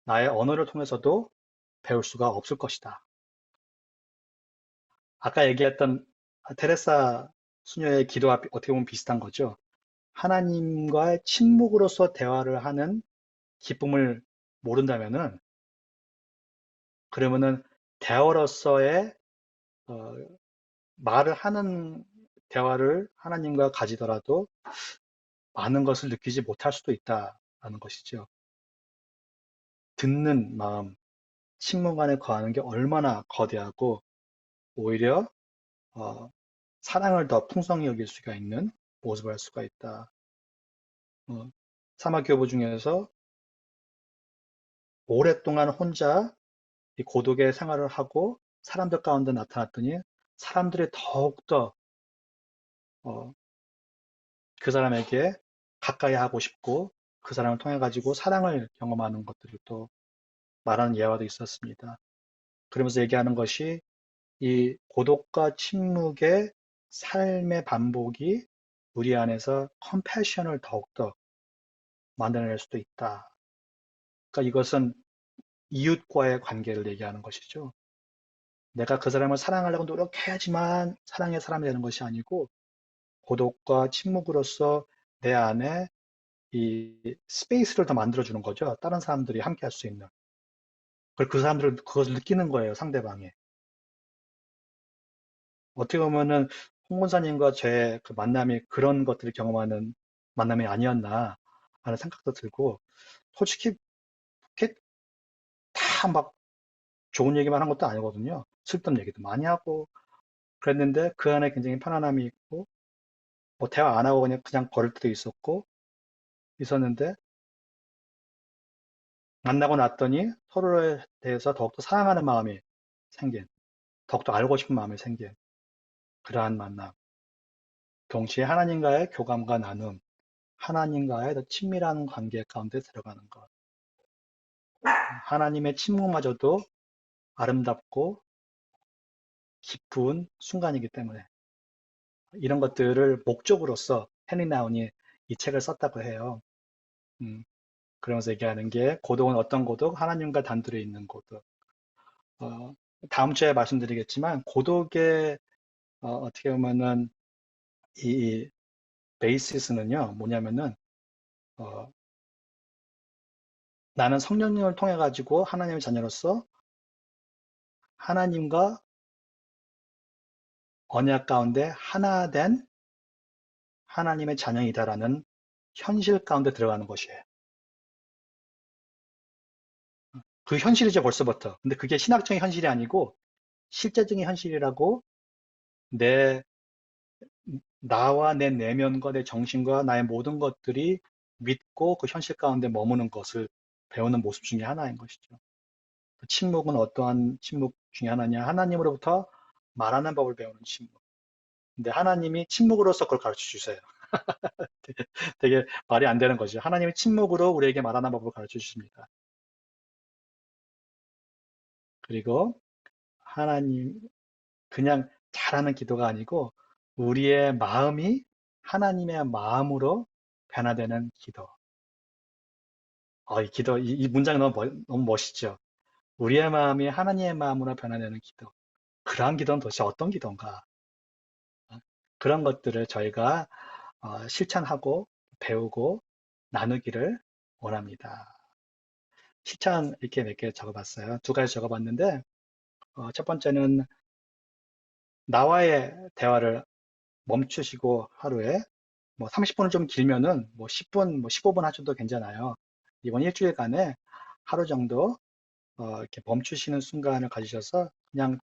나의 언어를 통해서도 배울 수가 없을 것이다. 아까 얘기했던 테레사 수녀의 기도와 어떻게 보면 비슷한 거죠. 하나님과의 침묵으로서 대화를 하는 기쁨을 모른다면은 그러면은 대화로서의 어, 말을 하는 대화를 하나님과 가지더라도 많은 것을 느끼지 못할 수도 있다라는 것이죠. 듣는 마음, 침묵 안에 거하는 게 얼마나 거대하고 오히려 어, 사랑을 더 풍성히 여길 수가 있는 모습을 할 수가 있다. 어, 사막교부 중에서 오랫동안 혼자 이 고독의 생활을 하고 사람들 가운데 나타났더니 사람들이 더욱더 어, 그 사람에게 가까이 하고 싶고 그 사람을 통해 가지고 사랑을 경험하는 것들을 또 말하는 예화도 있었습니다. 그러면서 얘기하는 것이 이 고독과 침묵의 삶의 반복이 우리 안에서 컴패션을 더욱더 만들어낼 수도 있다. 그러니까 이것은 이웃과의 관계를 얘기하는 것이죠. 내가 그 사람을 사랑하려고 노력해야지만 사랑의 사람이 되는 것이 아니고 고독과 침묵으로써 내 안에 이 스페이스를 더 만들어주는 거죠. 다른 사람들이 함께 할 수 있는. 그리고 그 사람들은 그것을 느끼는 거예요, 상대방이. 어떻게 보면은 홍 권사님과 제 그 만남이 그런 것들을 경험하는 만남이 아니었나 하는 생각도 들고, 솔직히 이렇게 다 막 좋은 얘기만 한 것도 아니거든요. 슬픈 얘기도 많이 하고 그랬는데 그 안에 굉장히 편안함이 있고, 뭐 대화 안 하고 그냥 걸을 때도 있었는데 만나고 났더니 서로에 대해서 더욱더 사랑하는 마음이 생긴, 더욱더 알고 싶은 마음이 생긴 그러한 만남. 동시에 하나님과의 교감과 나눔, 하나님과의 더 친밀한 관계 가운데 들어가는 것. 하나님의 침묵마저도 아름답고 기쁜 순간이기 때문에 이런 것들을 목적으로서 헨리 나운이 이 책을 썼다고 해요. 음, 그러면서 얘기하는 게 고독은 어떤 고독? 하나님과 단둘이 있는 고독. 어, 다음 주에 말씀드리겠지만 고독의 어떻게 보면은 이 베이시스는요 뭐냐면은 어, 나는 성령님을 통해 가지고 하나님의 자녀로서 하나님과 언약 가운데 하나 된 하나님의 자녀이다라는 현실 가운데 들어가는 것이에요. 그 현실이죠, 벌써부터. 근데 그게 신학적인 현실이 아니고 실제적인 현실이라고 내, 나와 내 내면과 내 정신과 나의 모든 것들이 믿고 그 현실 가운데 머무는 것을 배우는 모습 중에 하나인 것이죠. 그 침묵은 어떠한 침묵 중에 하나냐? 하나님으로부터 말하는 법을 배우는 침묵. 근데 하나님이 침묵으로서 그걸 가르쳐 주세요. 되게 말이 안 되는 거죠. 하나님이 침묵으로 우리에게 말하는 법을 가르쳐 주십니다. 그리고 하나님, 그냥 잘하는 기도가 아니고 우리의 마음이 하나님의 마음으로 변화되는 기도. 이 기도, 이 문장이 너무 멋있죠. 우리의 마음이 하나님의 마음으로 변화되는 기도. 그러한 기도는 도대체 어떤 기도인가? 어, 그런 것들을 저희가 실천하고 배우고 나누기를 원합니다. 실천 이렇게 몇 개 적어봤어요. 두 가지 적어봤는데, 첫 번째는 나와의 대화를 멈추시고 하루에 뭐 30분은 좀 길면은 뭐 10분, 뭐 15분 하셔도 괜찮아요. 이번 일주일간에 하루 정도 이렇게 멈추시는 순간을 가지셔서 그냥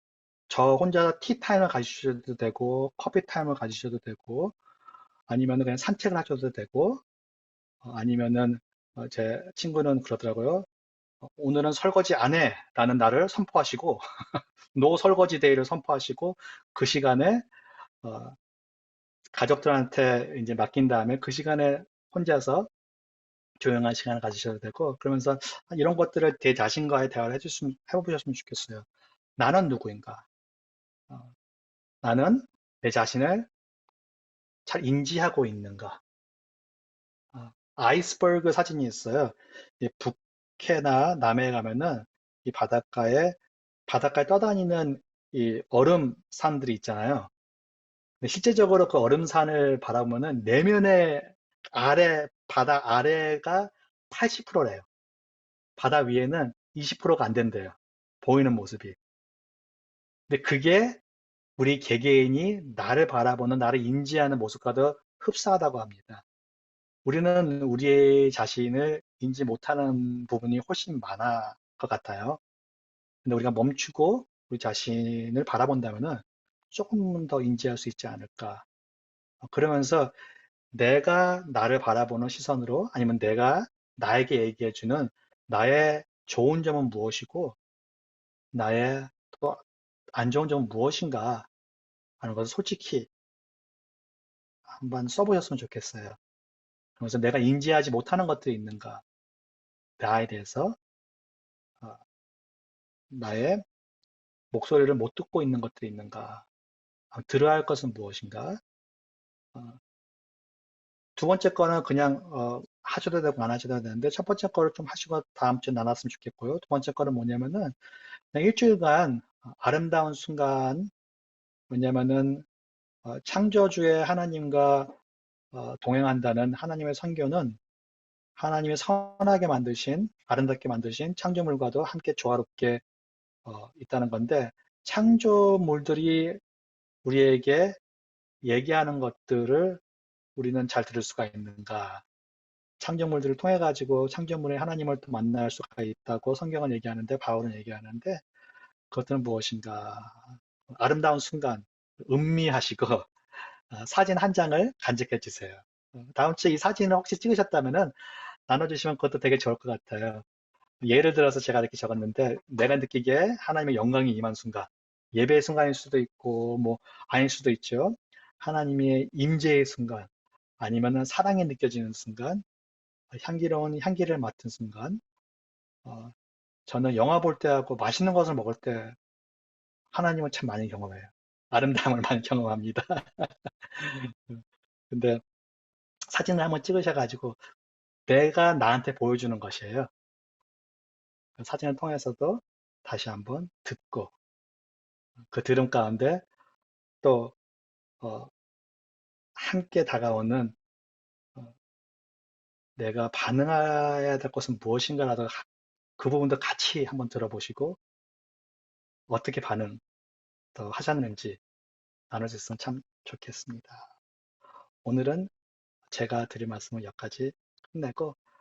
저 혼자 티타임을 가지셔도 되고 커피 타임을 가지셔도 되고 아니면은 그냥 산책을 하셔도 되고 아니면은 제 친구는 그러더라고요. 오늘은 설거지 안 해. 라는 날을 선포하시고 노 설거지 데이를 선포하시고 그 시간에 어, 가족들한테 이제 맡긴 다음에 그 시간에 혼자서 조용한 시간을 가지셔도 되고 그러면서 이런 것들을 제 자신과의 대화를 해보셨으면 좋겠어요. 나는 누구인가? 어, 나는 내 자신을 잘 인지하고 있는가? 아이스버그 사진이 있어요. 이 북해나 남해에 가면은 이 바닷가에 떠다니는 이 얼음산들이 있잖아요. 근데 실제적으로 그 얼음산을 바라보면은 내면의 바다 아래가 80%래요. 바다 위에는 20%가 안 된대요. 보이는 모습이. 근데 그게 우리 개개인이 나를 바라보는, 나를 인지하는 모습과도 흡사하다고 합니다. 우리는 우리 자신을 인지 못하는 부분이 훨씬 많아 것 같아요. 근데 우리가 멈추고 우리 자신을 바라본다면은 조금 더 인지할 수 있지 않을까. 그러면서 내가 나를 바라보는 시선으로 아니면 내가 나에게 얘기해주는 나의 좋은 점은 무엇이고 나의 또 안 좋은 점은 무엇인가 하는 것을 솔직히 한번 써보셨으면 좋겠어요. 그래서 내가 인지하지 못하는 것들이 있는가, 나에 대해서, 어, 나의 목소리를 못 듣고 있는 것들이 있는가? 들어야 할 것은 무엇인가? 어, 두 번째 거는 그냥 하셔도 되고 안 하셔도 되는데 첫 번째 거를 좀 하시고 다음 주에 나눴으면 좋겠고요. 두 번째 거는 뭐냐면은 그냥 일주일간 아름다운 순간, 왜냐면은 창조주의 하나님과 동행한다는 하나님의 선교는 하나님의 선하게 만드신, 아름답게 만드신 창조물과도 함께 조화롭게 있다는 건데, 창조물들이 우리에게 얘기하는 것들을 우리는 잘 들을 수가 있는가? 창조물들을 통해 가지고 창조물의 하나님을 또 만날 수가 있다고 성경은 얘기하는데, 바울은 얘기하는데, 그것들은 무엇인가? 아름다운 순간, 음미하시고 사진 한 장을 간직해 주세요. 다음 주에 이 사진을 혹시 찍으셨다면은 나눠주시면 그것도 되게 좋을 것 같아요. 예를 들어서 제가 이렇게 적었는데, 내가 느끼기에 하나님의 영광이 임한 순간, 예배의 순간일 수도 있고, 뭐, 아닐 수도 있죠. 하나님의 임재의 순간, 아니면은 사랑이 느껴지는 순간, 향기로운 향기를 맡은 순간, 어, 저는 영화 볼 때하고 맛있는 것을 먹을 때 하나님을 참 많이 경험해요. 아름다움을 많이 경험합니다. 근데 사진을 한번 찍으셔가지고 내가 나한테 보여주는 것이에요. 그 사진을 통해서도 다시 한번 듣고 그 들음 가운데 또 어, 함께 다가오는 어, 내가 반응해야 될 것은 무엇인가라도 그 부분도 같이 한번 들어보시고 어떻게 반응 더 하셨는지 나눠줬으면 참 좋겠습니다. 오늘은 제가 드릴 말씀은 여기까지 끝내고